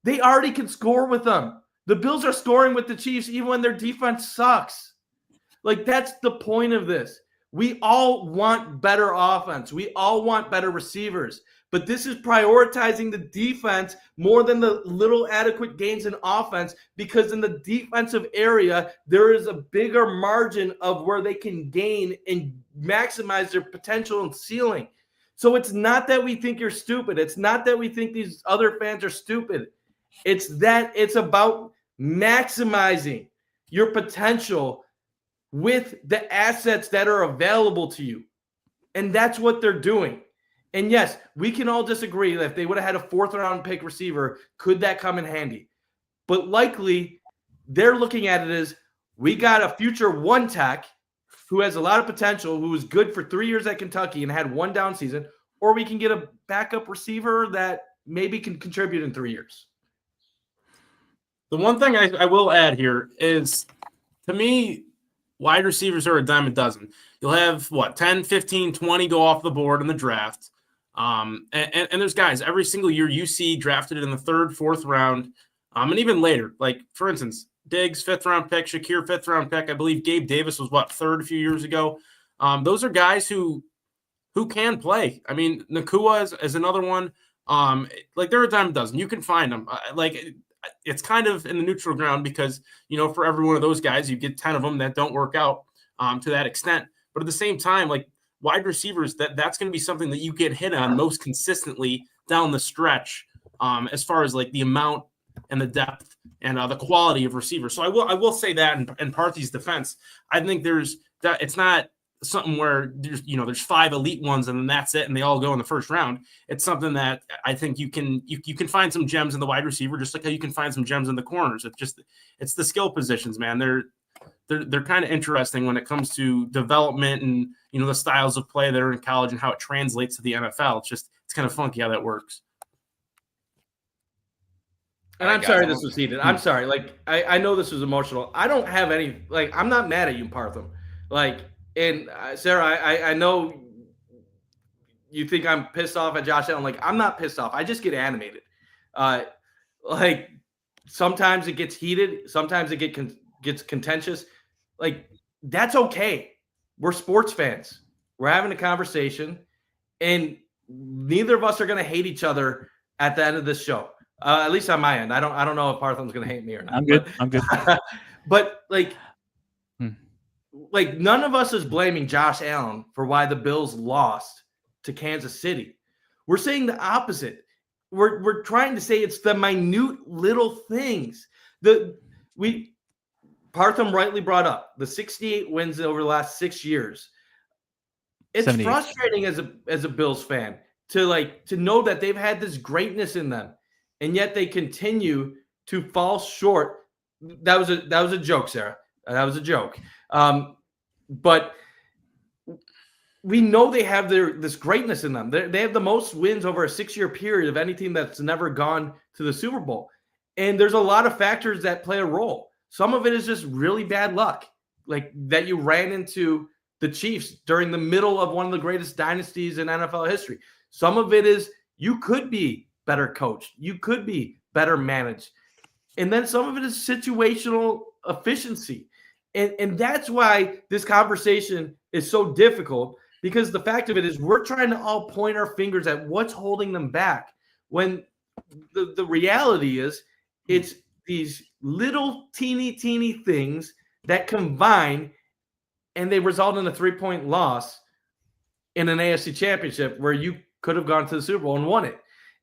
Speaker 5: They already can score with them. The Bills are scoring with the Chiefs even when their defense sucks. Like, that's the point of this. We all want better offense. We all want better receivers. But this is prioritizing the defense more than the little adequate gains in offense, because in the defensive area, there is a bigger margin of where they can gain and maximize their potential and ceiling. So it's not that we think you're stupid. It's not that we think these other fans are stupid. It's that it's about maximizing your potential with the assets that are available to you. And that's what they're doing. And yes, we can all disagree that if they would have had a 4th-round pick receiver, could that come in handy? But likely, they're looking at it as we got a future one tech who has a lot of potential, who was good for 3 years at Kentucky and had one down season, or we can get a backup receiver that maybe can contribute in 3 years.
Speaker 3: The one thing I will add here is, to me, wide receivers are a dime a dozen. You'll have, 10, 15, 20 go off the board in the draft. And there's guys every single year you see drafted in the 3rd, 4th round, and even later. Like, for instance, Diggs, 5th-round pick, Shakir, 5th-round pick. I believe Gabe Davis was, 3rd a few years ago. Those are guys who can play. I mean, Nakua is another one. They're a dime a dozen. You can find them. It's kind of in the neutral ground because, for every one of those guys, you get 10 of them that don't work out to that extent. But at the same time, wide receivers, that's going to be something that you get hit on most consistently down the stretch, as far as the amount and the depth and the quality of receivers. So I will say that in Parthy's defense, I think it's not something where there's 5 elite ones and then that's it and they all go in the 1st round. It's something that I think you can find some gems in the wide receiver, just like how you can find some gems in the corners. It's the skill positions, man. They're kind of interesting when it comes to development and the styles of play that are in college and how it translates to the NFL. It's kind of funky how that works.
Speaker 5: And I'm sorry this was heated. I'm sorry. I know this was emotional. I don't have any, I'm not mad at you, Partham. And Sarah, I know you think I'm pissed off at Josh Allen. I'm not pissed off. I just get animated. Sometimes it gets heated. Sometimes it gets contentious. That's okay. We're sports fans. We're having a conversation, and neither of us are going to hate each other at the end of this show. At least on my end. I don't know if Partham's going to hate me or not.
Speaker 4: I'm good.
Speaker 5: But none of us is blaming Josh Allen for why the Bills lost to Kansas City. We're saying the opposite. We're trying to say it's the minute little things. Partham rightly brought up the 68 wins over the last 6 years. It's
Speaker 4: 78.
Speaker 5: Frustrating as a Bills fan to know that they've had this greatness in them, and yet they continue to fall short. That was a joke, Sarah. That was a joke. But we know they have this greatness in them. They have the most wins over a 6-year period of any team that's never gone to the Super Bowl. And there's a lot of factors that play a role. Some of it is just really bad luck, that you ran into the Chiefs during the middle of one of the greatest dynasties in NFL history. Some of it is You could be better coached. You could be better managed. And then some of it is situational efficiency. And that's why this conversation is so difficult, because the fact of it is we're trying to all point our fingers at what's holding them back, when the reality is it's these little teeny things that combine and they result in a 3-point loss in an AFC championship where you could have gone to the Super Bowl and won it.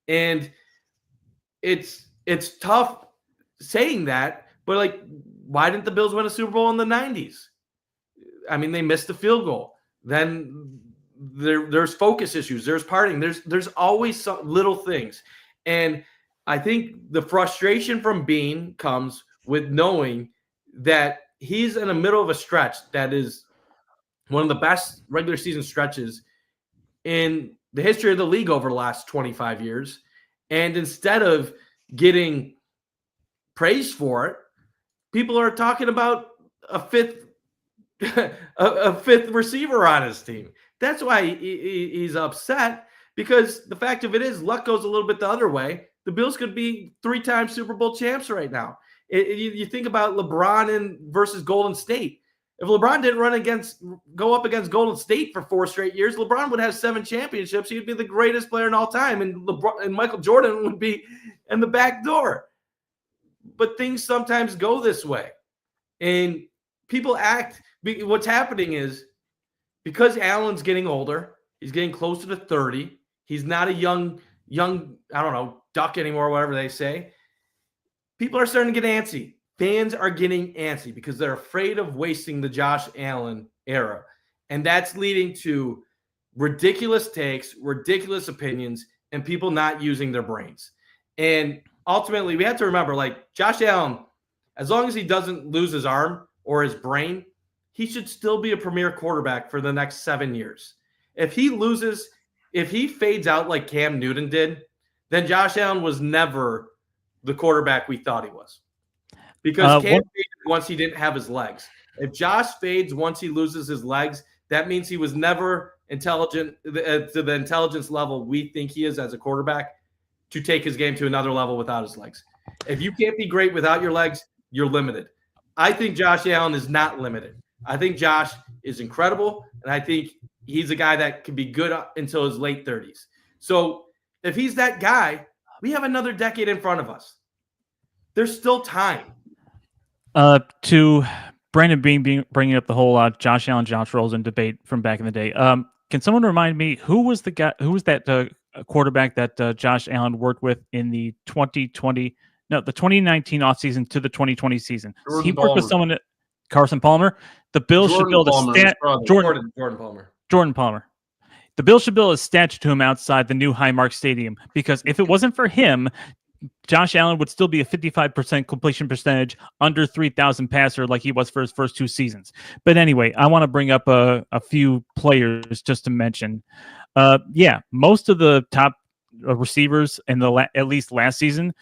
Speaker 5: And it's tough saying that, but like, why didn't the Bills win a Super Bowl in the 90s? I mean, they missed the field goal. Then there's focus issues. There's partying. There's always some little things. And I think the frustration from Beane comes with knowing that he's in the middle of a stretch that is one of the best regular season stretches in the history of the league over the last 25 years. And instead of getting praise for it, people are talking about a fifth receiver on his team. That's why he's upset, because the fact of it is luck goes a little bit the other way. The Bills could be 3-time Super Bowl champs right now. You think about LeBron versus Golden State. If LeBron didn't go up against Golden State for 4 straight years, LeBron would have 7 championships. He'd be the greatest player in all time, and Michael Jordan would be in the back door. But things sometimes go this way, and people act. What's happening is because Allen's getting older, he's getting closer to 30. He's not a young, I don't know, duck anymore, whatever they say. People are starting to get antsy. Fans are getting antsy because they're afraid of wasting the Josh Allen era. And that's leading to ridiculous takes, ridiculous opinions, and people not using their brains. And ultimately, we have to remember, like, Josh Allen, as long as he doesn't lose his arm or his brain, he should still be a premier quarterback for the next 7 years. If he fades out like Cam Newton did, then Josh Allen was never the quarterback we thought he was. Because Cam faded once he didn't have his legs. If Josh fades once he loses his legs, that means he was never intelligent to the intelligence level we think he is as a quarterback to take his game to another level without his legs. If you can't be great without your legs, you're limited. I think Josh Allen is not limited. I think Josh is incredible, and I think he's a guy that can be good up until his late 30s. So if he's that guy, we have another decade in front of us. There's still time.
Speaker 4: To Brandon Beane bringing up the whole Josh Allen, Josh Rosen debate from back in the day. Can someone remind me who was that quarterback that Josh Allen worked with in the 2019 offseason to the 2020 season?
Speaker 3: Jordan
Speaker 4: He worked
Speaker 3: Palmer.
Speaker 4: with someone, Carson Palmer. The Bills should build
Speaker 5: Jordan Palmer.
Speaker 4: Jordan Palmer. The Bills should build a statue to him outside the new Highmark Stadium, because if it wasn't for him, Josh Allen would still be a 55% completion percentage, under 3,000 passer like he was for his first 2 seasons. But anyway, I want to bring up a few players just to mention. Most of the top receivers in at least last season,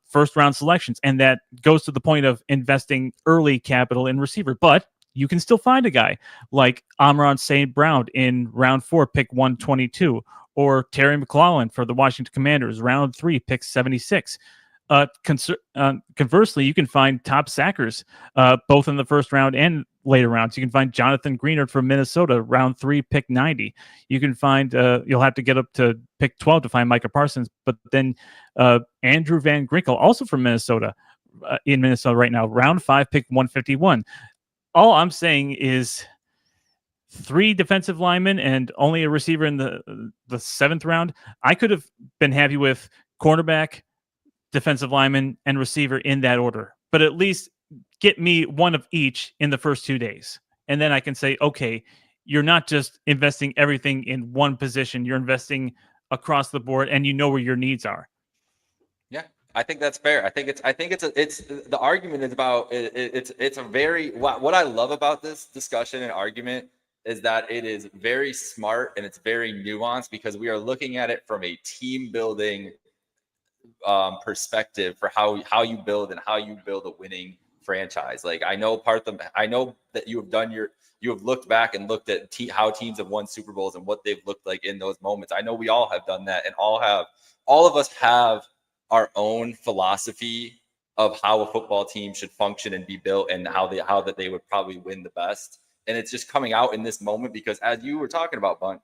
Speaker 4: first-round selections, and that goes to the point of investing early capital in receiver. But you can still find a guy like Amon St. Brown in round 4, pick 122, or Terry McLaurin for the Washington Commanders, round 3, pick 76. Conversely, you can find top sackers both in the first round and later rounds. You can find Jonathan Greenard from Minnesota, round 3, pick 90. You can find, you'll have to get up to pick 12 to find Micah Parsons, but then Andrew Van Ginkel, also from Minnesota, in Minnesota right now, round 5, pick 151. All I'm saying is 3 defensive linemen and only a receiver in the 7th round. I could have been happy with cornerback, defensive lineman, and receiver in that order, but at least get me one of each in the first 2 days. And then I can say, okay, you're not just investing everything in one position, you're investing across the board, and you know where your needs are.
Speaker 2: Yeah, I think that's fair. I think it's the argument is about it's a very, what I love about this discussion and argument is that it is very smart and it's very nuanced, because we are looking at it from a team building perspective for how you build and how you build a winning franchise. Like I know I know that you have looked back and looked at how teams have won Super Bowls and what they've looked like in those moments. I know we all have done that, and all of us have our own philosophy of how a football team should function and be built, and how that they would probably win the best. And it's just coming out in this moment because, as you were talking about, Bunt,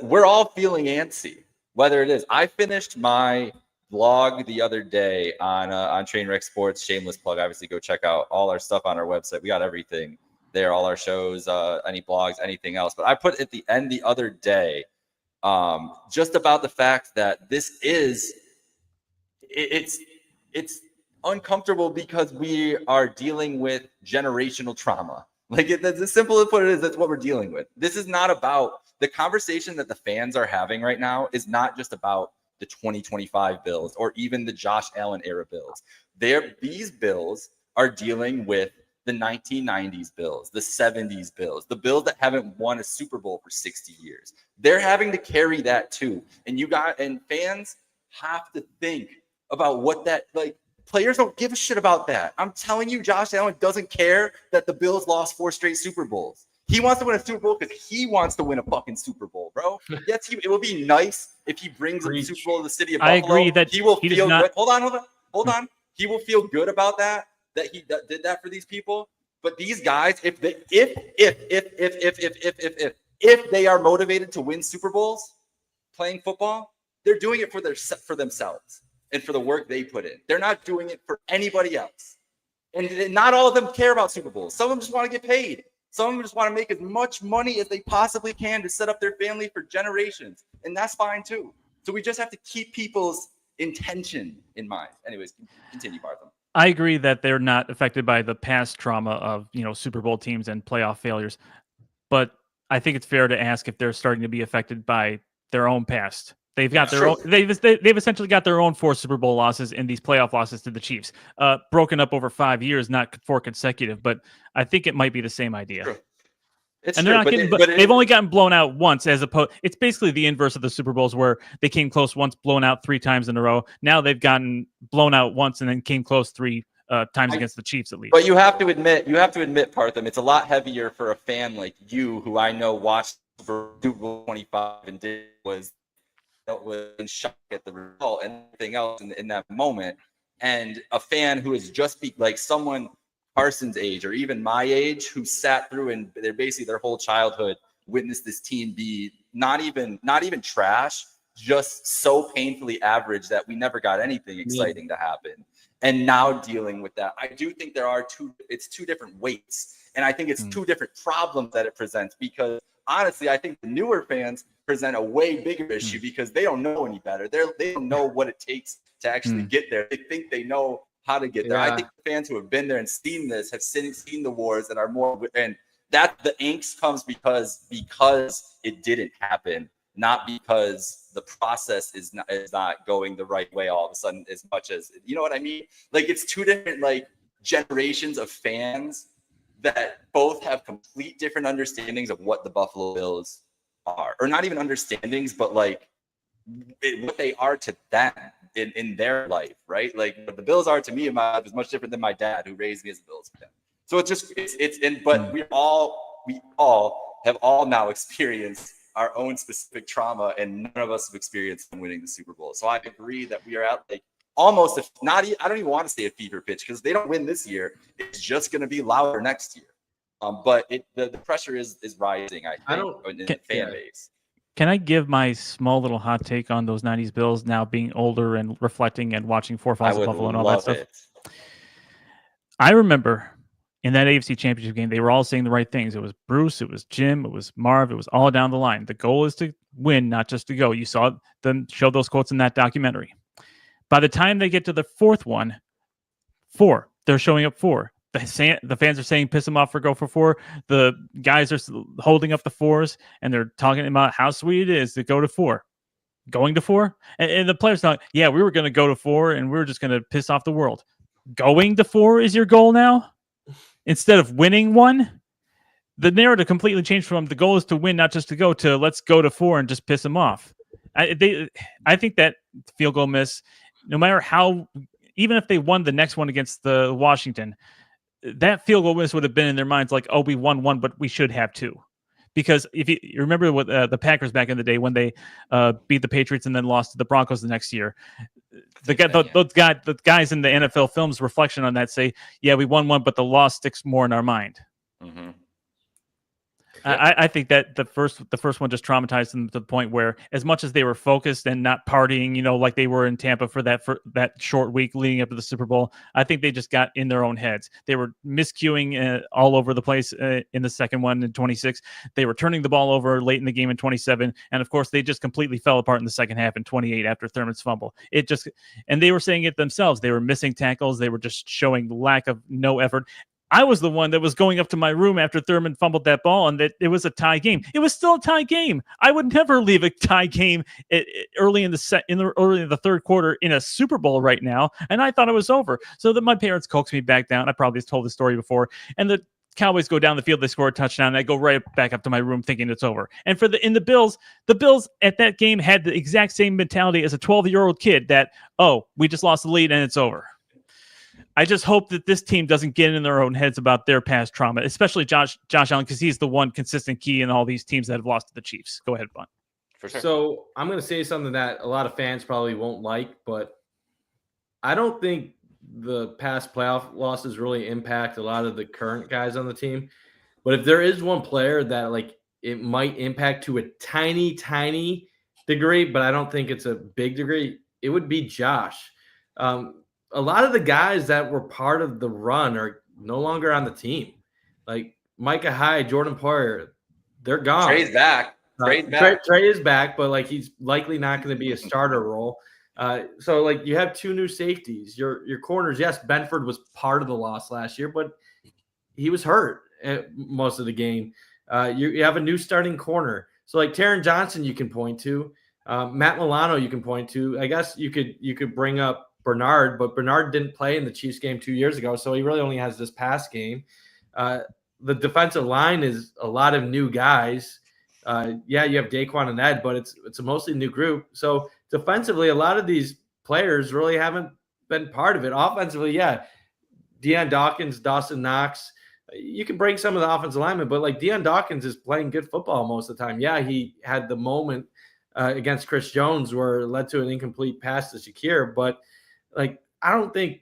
Speaker 2: we're all feeling antsy. Whether it is, I finished my blog the other day on Trainwreck Sports. Shameless plug. Obviously, go check out all our stuff on our website. We got everything there, all our shows, any blogs, anything else. But I put at the end the other day, just about the fact that this is it's uncomfortable because we are dealing with generational trauma. Like that's as simple as put it is. That's what we're dealing with. This is not about the conversation that the fans are having right now. Is not just about the 2025 Bills or even the Josh Allen era Bills. These Bills are dealing with the 1990s Bills, the 70s Bills, the Bills that haven't won a Super Bowl for 60 years. They're having to carry that too. And fans have to think about what that, like, players don't give a shit about that. I'm telling you, Josh Allen doesn't care that the Bills lost 4 straight Super Bowls. He wants to win a Super Bowl because he wants to win a fucking Super Bowl, bro. Yes, it will be nice if he brings a Super Bowl to the city of Buffalo.
Speaker 4: I agree that
Speaker 2: he will feel good. Hold on. He will feel good about that he did that for these people. But these guys, if they are motivated to win Super Bowls playing football, they're doing it for themselves and for the work they put in. They're not doing it for anybody else. And not all of them care about Super Bowls. Some of them just want to get paid. Some of them just want to make as much money as they possibly can to set up their family for generations. And that's fine too. So we just have to keep people's intention in mind. Anyways, continue, Martha.
Speaker 4: I agree that they're not affected by the past trauma of, Super Bowl teams and playoff failures. But I think it's fair to ask if they're starting to be affected by their own past. They've got their own. They've essentially got their own 4 Super Bowl losses in these playoff losses to the Chiefs, broken up over 5 years, not 4 consecutive. But I think it might be the same idea.
Speaker 2: True.
Speaker 4: They're not getting. They've only gotten blown out once, as opposed. It's basically the inverse of the Super Bowls, where they came close once, blown out 3 times in a row. Now they've gotten blown out once and then came close 3 times against the Chiefs, at least.
Speaker 2: But you have to admit, Partham, it's a lot heavier for a fan like you, who I know watched for Super Bowl 25 and was in shock at the result and everything else in that moment, and a fan who is just like someone Carson's age or even my age who sat through and they're basically their whole childhood witnessed this team be not even trash, just so painfully average that we never got anything exciting to happen. And now dealing with that, I do think it's 2 different weights, and I think it's 2 different problems that it presents, because honestly, I think the newer fans present a way bigger issue because they don't know any better. They don't know what it takes to actually get there. They think they know how to get there. I think the fans who have been there and seen this have seen the wars that are more, and that the angst comes because it didn't happen, not because the process is not going the right way all of a sudden, as much as, you know what I mean? Like, it's 2 different like generations of fans that both have complete different understandings of what the Buffalo Bills are, or not even understandings, but like what they are to them in their life, right? Like what the Bills are to me in my life is much different than my dad, who raised me as a Bills fan. So but we all have now experienced our own specific trauma, and none of us have experienced winning the Super Bowl. So I agree that we are at like almost, if not, I don't even want to say a fever pitch, because they don't win this year, it's just going to be louder next year. But the pressure is rising, I think, in the fan base.
Speaker 4: Can I give my small little hot take on those 90s Bills now being older and reflecting and watching 4 Falls of Buffalo and all that stuff? I remember in that AFC Championship game, they were all saying the right things. It was Bruce, it was Jim, it was Marv, it was all down the line. The goal is to win, not just to go. You saw them show those quotes in that documentary. By the time they get to the 4th one, 4, they're showing up 4. The fans are saying piss them off for go for 4. The guys are holding up the 4s, and they're talking about how sweet it is to go to 4. Going to 4? And the players thought, yeah, we were going to go to 4, and we were just going to piss off the world. Going to 4 is your goal now? Instead of winning 1? The narrative completely changed from the goal is to win, not just to go, to let's go to 4 and just piss them off. I think that field goal miss, no matter how even if they won the next one against the Washington, that field goal miss would have been in their minds like, oh, we won one, but we should have two. Because if you remember what the Packers back in the day when they beat the Patriots and then lost to the Broncos the next year, the guys in the NFL Films reflection on that say, yeah, we won one, but the loss sticks more in our mind.
Speaker 2: Mm-hmm.
Speaker 4: I think that the first one just traumatized them to the point where, as much as they were focused and not partying, like they were in Tampa for that short week leading up to the Super Bowl, I think they just got in their own heads. They were miscuing all over the place in the second one in 26. They were turning the ball over late in the game in 27, and of course they just completely fell apart in the second half in 28 after Thurman's fumble. And they were saying it themselves. They were missing tackles. They were just showing lack of no effort. I was the one that was going up to my room after Thurman fumbled that ball, and that it was a tie game. It was still a tie game. I would never leave a tie game early in the third quarter in a Super Bowl right now, and I thought it was over. So that my parents coaxed me back down. I probably told the story before, and the Cowboys go down the field, they score a touchdown, and I go right back up to my room thinking it's over. And the Bills at that game had the exact same mentality as a 12-year-old kid that, oh, we just lost the lead and it's over. I just hope that this team doesn't get in their own heads about their past trauma, especially Josh Allen, because he's the one consistent key in all these teams that have lost to the Chiefs. Go ahead, Bun.
Speaker 2: For sure.
Speaker 5: So I'm going to say something that a lot of fans probably won't like, but I don't think the past playoff losses really impact a lot of the current guys on the team. But if there is one player that it might impact to a tiny, tiny degree, but I don't think it's a big degree, it would be Josh. A lot of the guys that were part of the run are no longer on the team. Like Micah Hyde, Jordan Poyer, they're gone.
Speaker 2: Trey's back.
Speaker 5: Trey is back, but he's likely not going to be a starter role. So you have two new safeties. Your corners, yes, Benford was part of the loss last year, but he was hurt most of the game. You have a new starting corner. So Taron Johnson you can point to. Matt Milano you can point to. I guess you could bring up Bernard, but Bernard didn't play in the Chiefs game 2 years ago, so he really only has this past game. The defensive line is a lot of new guys. Yeah, you have Daquan and Ed, but it's a mostly new group. So defensively, a lot of these players really haven't been part of it. Offensively, yeah, Deion Dawkins, Dawson Knox, you can bring some of the offensive linemen, but Deion Dawkins is playing good football most of the time. Yeah, he had the moment against Chris Jones where it led to an incomplete pass to Shakir, but I don't think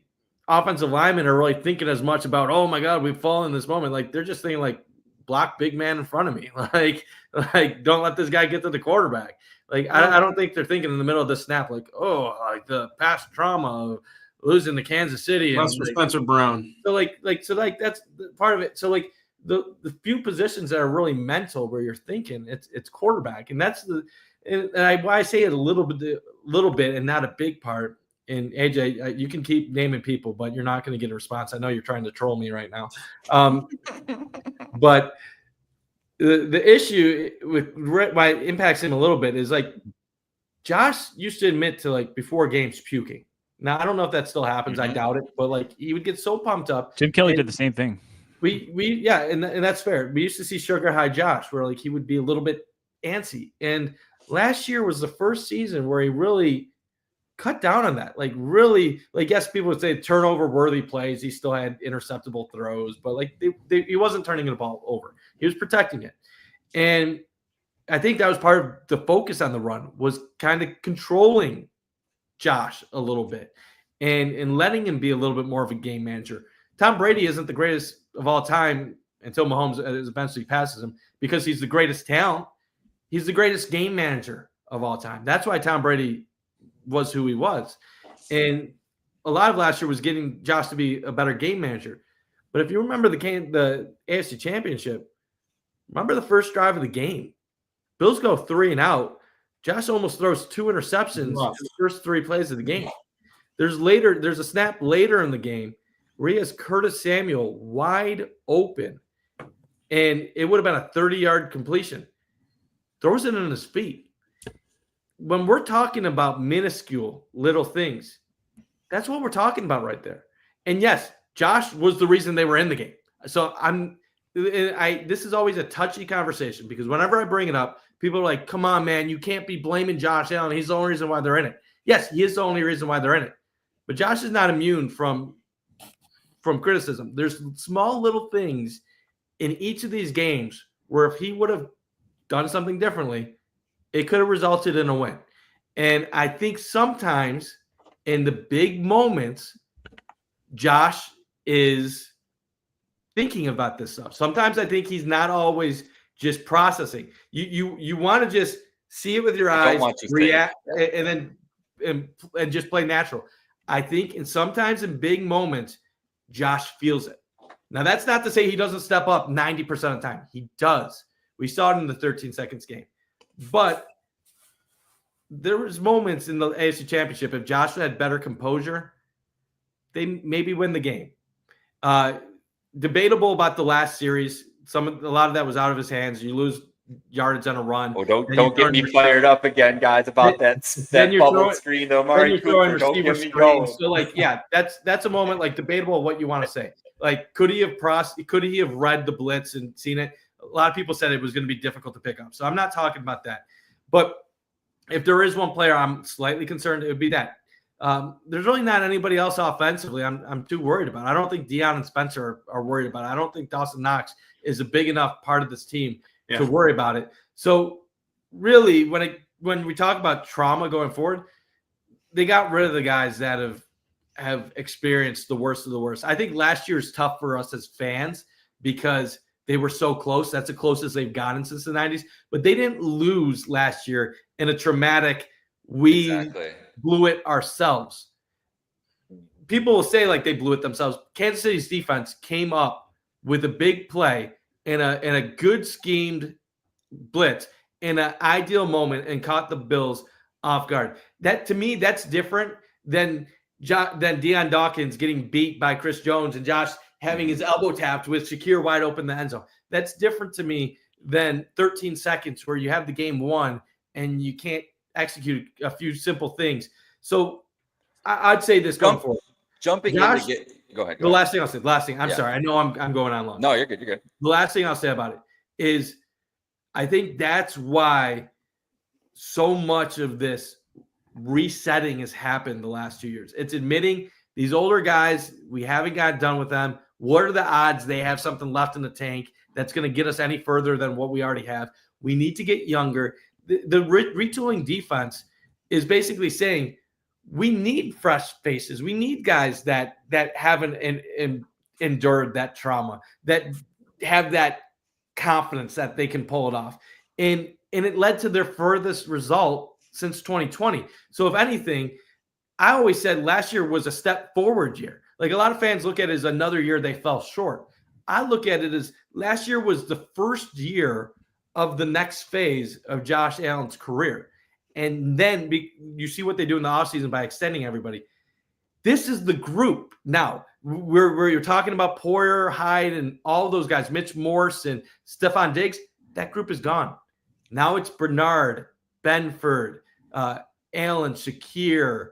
Speaker 5: offensive linemen are really thinking as much about, oh my God, we've fallen in this moment. They're just thinking block big man in front of me. Don't let this guy get to the quarterback. I don't think they're thinking in the middle of the snap, the past trauma of losing to Kansas City.
Speaker 3: That's for Spencer Brown.
Speaker 5: So that's part of it. So the few positions that are really mental where you're thinking it's quarterback. And that's why I say it a little bit and not a big part. And AJ, you can keep naming people, but you're not going to get a response. I know you're trying to troll me right now. But the issue with why it impacts him a little bit is Josh used to admit to before games puking. Now I don't know if that still happens. I doubt it, but he would get so pumped up.
Speaker 4: Jim Kelly did the same thing.
Speaker 5: And that's fair. We used to see Sugar High Josh where he would be a little bit antsy. And last year was the first season where he really cut down on that. Yes, people would say turnover worthy plays. He still had interceptable throws, but he wasn't turning the ball over. He was protecting it. And I think that was part of the focus on the run was kind of controlling Josh a little bit and letting him be a little bit more of a game manager. Tom Brady isn't the greatest of all time until Mahomes eventually passes him because he's the greatest talent. He's the greatest game manager of all time. That's why Tom Brady was who he was. And a lot of last year was getting Josh to be a better game manager. But if you remember the AFC Championship, remember the first drive of the game. Bills go 3 and out. Josh almost throws 2 interceptions in the first 3 plays of the game. There's a snap later in the game where he has Curtis Samuel wide open, and it would have been a 30-yard completion. Throws it in his feet. When we're talking about minuscule little things, that's what we're talking about right there. And yes, Josh was the reason they were in the game. So this is always a touchy conversation because whenever I bring it up, people are like, come on, man, you can't be blaming Josh Allen. He's the only reason why they're in it. Yes, he is the only reason why they're in it. but Josh is not immune from criticism. There's small little things in each of these games where if he would have done something differently, it could have resulted in a win. And I think sometimes in the big moments, Josh is thinking about this stuff. Sometimes I think he's not always just processing. You want to just see it with your eyes, react, and then just play natural. I think, and sometimes in big moments, Josh feels it. Now, that's not to say he doesn't step up 90% of the time. He does. We saw it in the 13 seconds game. But there was moments in the AFC Championship, if Josh had better composure, they maybe win the game. Debatable about the last series. A lot of that was out of his hands. You lose yardage on a run.
Speaker 2: Oh, don't get me fired up again, guys, about that bubble screen. Though, Amari Cooper, don't get me going.
Speaker 5: So, like, yeah, that's a moment like debatable what you want to say. Like, could he have read the blitz and seen it? A lot of people said it was going to be difficult to pick up. So I'm not talking about that. But if there is one player I'm slightly concerned, it would be that. There's really not anybody else offensively I'm too worried about. I don't think Deion and Spencer are worried about it. I don't think Dawson Knox is a big enough part of this team to worry about it. So really, when we talk about trauma going forward, they got rid of the guys that have experienced the worst of the worst. I think last year is tough for us as fans because they were so close. That's the closest they've gotten since the 90s. But they didn't lose last year in a traumatic, blew it ourselves. People will say like they blew it themselves. Kansas City's defense came up with a big play in a good schemed blitz in an ideal moment and caught the Bills off guard. That, to me, that's different than Deion Dawkins getting beat by Chris Jones and Josh having his elbow tapped with Shakir wide open in the end zone. That's different to me than 13 seconds where you have the game won and you can't execute a few simple things. So I'd say this going forward.
Speaker 2: Jumping
Speaker 5: Josh,
Speaker 2: in to get – go ahead.
Speaker 5: The last thing I'll say. I'm sorry. I know I'm going on long.
Speaker 2: No, you're good. You're good.
Speaker 5: The last thing I'll say about it is I think that's why so much of this resetting has happened the last 2 years. It's admitting these older guys, we haven't got done with them. What are the odds they have something left in the tank that's going to get us any further than what we already have? We need to get younger. The retooling defense is basically saying we need fresh faces. We need guys that haven't endured that trauma, that have that confidence that they can pull it off. And it led to their furthest result since 2020. So if anything, I always said last year was a step forward year. Like a lot of fans look at it as another year they fell short. I look at it as last year was the first year of the next phase of Josh Allen's career. And then you see what they do in the offseason by extending everybody. This is the group now where you're talking about Poyer, Hyde, and all those guys, Mitch Morse and Stephon Diggs. That group is gone. Now it's Bernard, Benford, Allen, Shakir.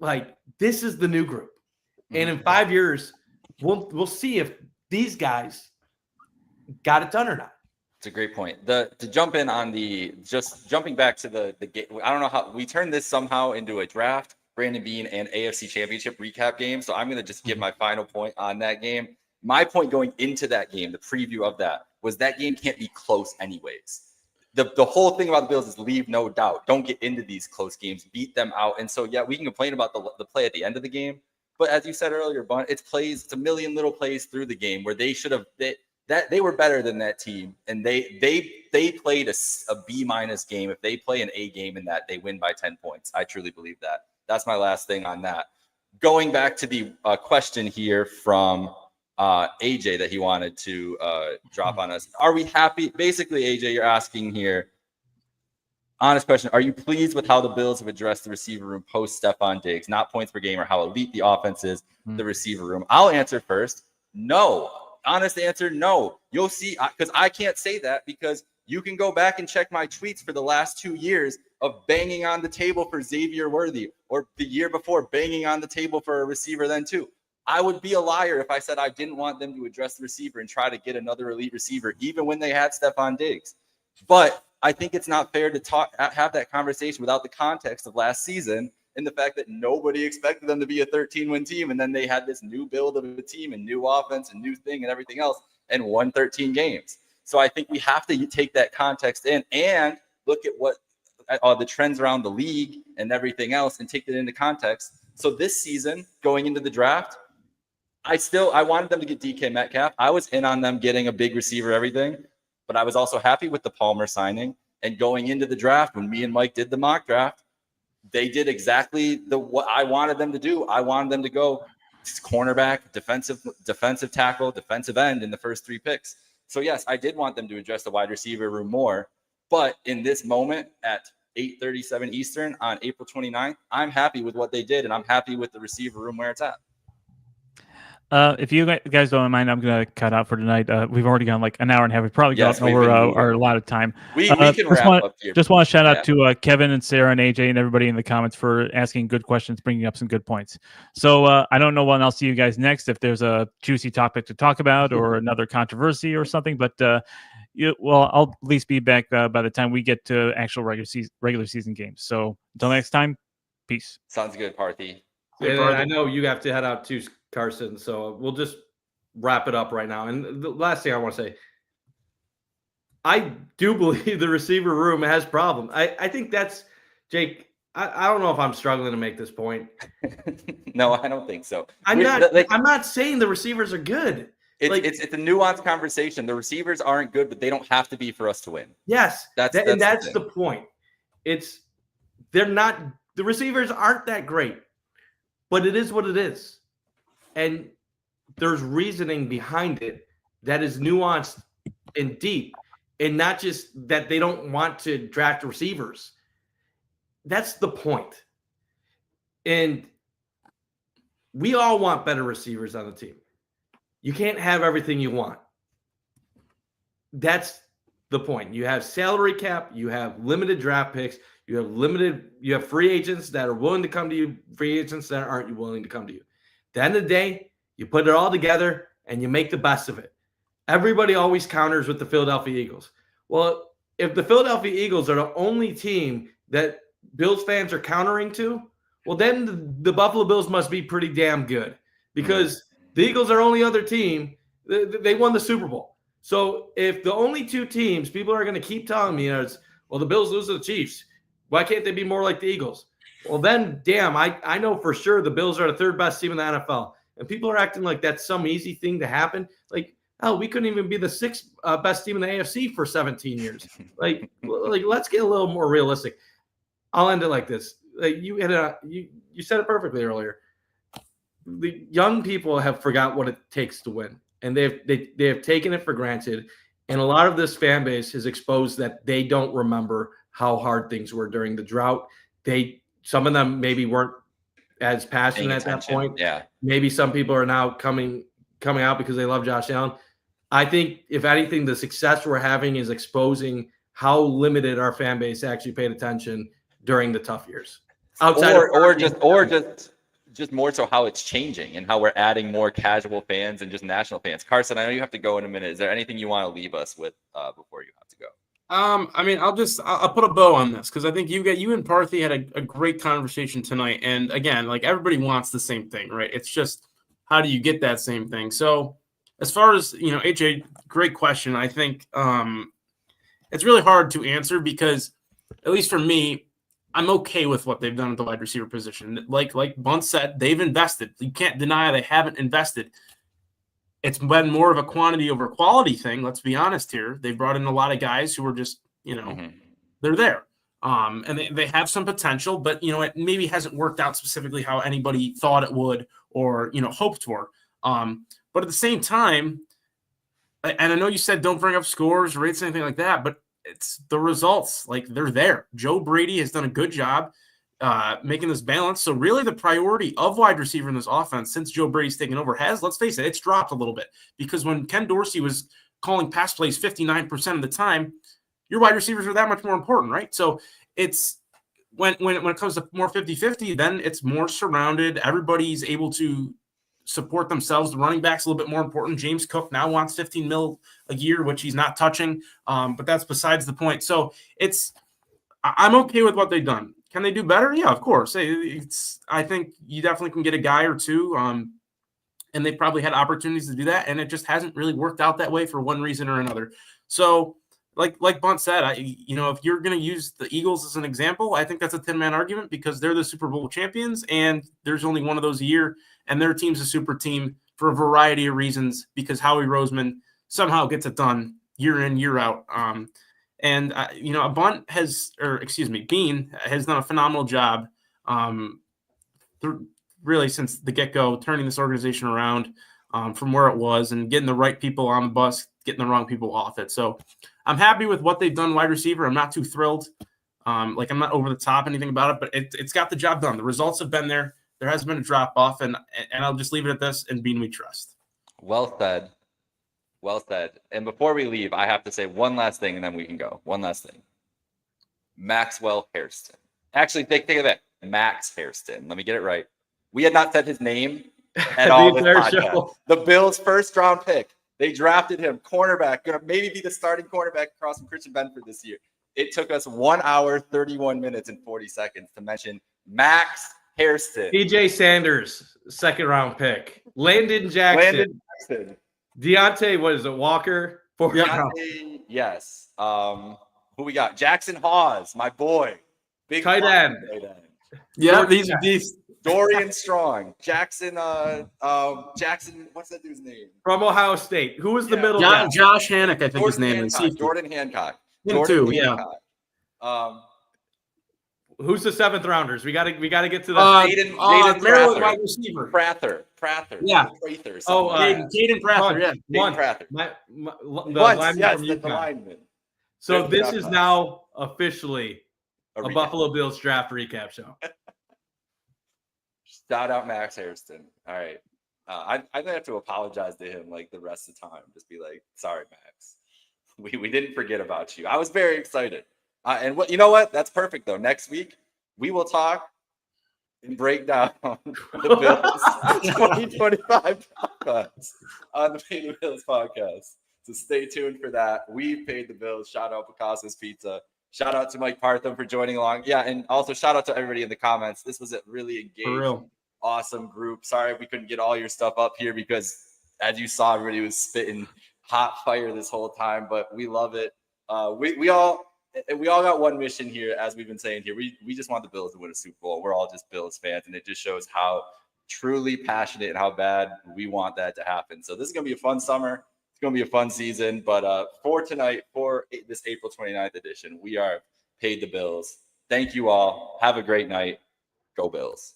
Speaker 5: Like this is the new group. And in 5 years, we'll see if these guys got it done or not.
Speaker 2: It's a great point. To jump in on just jumping back to the game. I don't know how we turned this somehow into a draft, Brandon Beane and AFC Championship recap game. So I'm going to just give my final point on that game. My point going into that game, the preview of that, was that game can't be close anyways. The whole thing about the Bills is leave no doubt. Don't get into these close games. Beat them out. And so, yeah, we can complain about the play at the end of the game. But as you said earlier, Bun, it's a million little plays through the game where they should have they were better than that team. And they played a B- game. If they play an A game in that, they win by 10 points. I truly believe that. That's my last thing on that. Going back to the question here from AJ that he wanted to drop on us. Are we happy? Basically, AJ, you're asking here, honest question. Are you pleased with how the Bills have addressed the receiver room post Stephon Diggs, not points per game or how elite the offense is, the receiver room? I'll answer first. No. Honest answer, no. You'll see, because I can't say that because you can go back and check my tweets for the last 2 years of banging on the table for Xavier Worthy or the year before banging on the table for a receiver then too. I would be a liar if I said I didn't want them to address the receiver and try to get another elite receiver, even when they had Stephon Diggs. But I think it's not fair to have that conversation without the context of last season in the fact that nobody expected them to be a 13-win team. And then they had this new build of a team and new offense and new thing and everything else and won 13 games. So I think we have to take that context in and look at what the trends around the league and everything else and take that into context. So this season, going into the draft, I wanted them to get DK Metcalf. I was in on them getting a big receiver, everything, but I was also happy with the Palmer signing. And going into the draft, when me and Mike did the mock draft, they did exactly what I wanted them to do. I wanted them to go cornerback, defensive tackle, defensive end in the first 3 picks. So yes, I did want them to address the wide receiver room more. But in this moment at 8:37 Eastern on April 29th, I'm happy with what they did, and I'm happy with the receiver room where it's at.
Speaker 4: If you guys don't mind, I'm going to cut out for tonight. We've already gone like an hour and a half. We've probably gone over our allotted time.
Speaker 2: We can wrap up here.
Speaker 4: Just want to shout out to Kevin and Sarah and AJ and everybody in the comments for asking good questions, bringing up some good points. So I don't know when I'll see you guys next, if there's a juicy topic to talk about or another controversy or something. But I'll at least be back by the time we get to actual regular season games. So until next time, peace.
Speaker 2: Sounds good, Parthy.
Speaker 5: And I know you have to head out too, Carson, so we'll just wrap it up right now. And the last thing I want to say, I do believe the receiver room has problems. I think that's, Jake, I don't know if I'm struggling to make this point.
Speaker 2: No, I don't think so.
Speaker 5: I'm not saying the receivers are good.
Speaker 2: It's a nuanced conversation. The receivers aren't good, but they don't have to be for us to win.
Speaker 5: Yes, that's the point. The receivers aren't that great, but it is what it is. And there's reasoning behind it that is nuanced and deep, and not just that they don't want to draft receivers. That's the point. And we all want better receivers on the team. You can't have everything you want. That's the point. You have salary cap, you have limited draft picks, you have free agents that are willing to come to you, free agents that aren't willing to come to you. At the end of the day, you put it all together and you make the best of it. Everybody always counters with the Philadelphia Eagles. Well, if the Philadelphia Eagles are the only team that Bills fans are countering to, well, then the Buffalo Bills must be pretty damn good, because the Eagles are only other team. They won the Super Bowl. So if the only 2 teams people are going to keep telling me is, well, the Bills lose to the Chiefs, why can't they be more like the Eagles? Well, then, damn, I know for sure the Bills are the 3rd best team in the NFL. And people are acting like that's some easy thing to happen. Like, oh, we couldn't even be the 6th best team in the AFC for 17 years. Like, let's get a little more realistic. I'll end it like this. Like, you said it perfectly earlier. The young people have forgot what it takes to win, and they have taken it for granted. And a lot of this fan base has exposed that they don't remember how hard things were during the drought. Some of them maybe weren't as passionate at that point.
Speaker 2: Yeah.
Speaker 5: Maybe some people are now coming out because they love Josh Allen. I think, if anything, the success we're having is exposing how limited our fan base actually paid attention during the tough years.
Speaker 2: Just more so how it's changing and how we're adding more casual fans and just national fans. Carson, I know you have to go in a minute. Is there anything you want to leave us with before you have to go?
Speaker 3: I mean, I'll put a bow on this, because I think you and Parthy had a great conversation tonight. And again, like, everybody wants the same thing, right? It's just, how do you get that same thing? So as far as, AJ, great question. I think it's really hard to answer, because at least for me, I'm okay with what they've done at the wide receiver position. Like Bunt said, they've invested. You can't deny they haven't invested. It's been more of a quantity over quality thing. Let's be honest here. They've brought in a lot of guys who are just, they're there. And they have some potential, but, it maybe hasn't worked out specifically how anybody thought it would or, hoped for. But at the same time, and I know you said don't bring up scores, rates, anything like that, but it's the results. Like, they're there. Joe Brady has done a good job making this balance. So really the priority of wide receiver in this offense since Joe Brady's taken over has, let's face it, it's dropped a little bit, because when Ken Dorsey was calling pass plays 59% of the time, your wide receivers are that much more important, right? So it's when it comes to more 50-50, then it's more surrounded. Everybody's able to support themselves. The running back's a little bit more important. James Cook now wants $15 million a year, which he's not touching. But that's besides the point. So I'm okay with what they've done. Can they do better? Yeah, of course. I think you definitely can get a guy or two, and they probably had opportunities to do that, and it just hasn't really worked out that way for one reason or another. So, like Bunt said, if you're going to use the Eagles as an example, I think that's a 10-man argument because they're the Super Bowl champions, and there's only one of those a year, and their team's a super team for a variety of reasons because Howie Roseman somehow gets it done year in, year out. And Beane has done a phenomenal job, really since the get-go, turning this organization around from where it was and getting the right people on the bus, getting the wrong people off it. So I'm happy with what they've done wide receiver. I'm not too thrilled. I'm not over the top anything about it, but it's got the job done. The results have been there. There hasn't been a drop off, and I'll just leave it at this. And Beane, we trust.
Speaker 2: Well said. Well said. And before we leave, I have to say one last thing, and then we can go. One last thing. Maxwell Hairston. Actually, think of it. Max Hairston. Let me get it right. We had not said his name at all this podcast. The Bills' first-round pick. They drafted him, cornerback, going to maybe be the starting cornerback across from Christian Benford this year. It took us 1 hour, 31 minutes, and 40 seconds to mention Max Hairston.
Speaker 5: DJ Sanders, second-round pick. Landon Jackson. Deontay, what is it, Walker?
Speaker 2: Deontay, yes. Who we got? Jackson Hawes, my boy. Big
Speaker 5: tight end.
Speaker 3: Yeah, these
Speaker 2: Dorian Strong. Jackson, what's that dude's name?
Speaker 5: From Ohio State. Who was the middle guy?
Speaker 3: Josh Hancock, I think his name is.
Speaker 2: Jordan Hancock.
Speaker 5: Who's the seventh rounders? We gotta get to that.
Speaker 3: Maryland wide receiver.
Speaker 2: Prather.
Speaker 3: Yeah.
Speaker 2: Caden
Speaker 3: Prather. Yeah.
Speaker 5: One.
Speaker 2: Prather.
Speaker 5: The lineman. So this is now officially a Buffalo Bills draft recap show.
Speaker 2: Shout out Max Hairston. All right. I have to apologize to him like the rest of the time. Just be like, sorry, Max. We didn't forget about you. I was very excited. And you know what? That's perfect, though. Next week, we will talk and break down the Bills 2025 podcast on the Pay the Bills podcast. So stay tuned for that. We paid the bills. Shout out Picasso's Pizza. Shout out to Mike Partham for joining along. Yeah, and also shout out to everybody in the comments. This was a really engaged, awesome group. Sorry we couldn't get all your stuff up here because, as you saw, everybody was spitting hot fire this whole time, but we love it. We all got one mission here, as we've been saying here. We just want the Bills to win a Super Bowl. We're all just Bills fans, and it just shows how truly passionate and how bad we want that to happen. So this is going to be a fun summer. It's going to be a fun season. But for tonight, for this April 29th edition, we are Paid the Bills. Thank you all. Have a great night. Go Bills.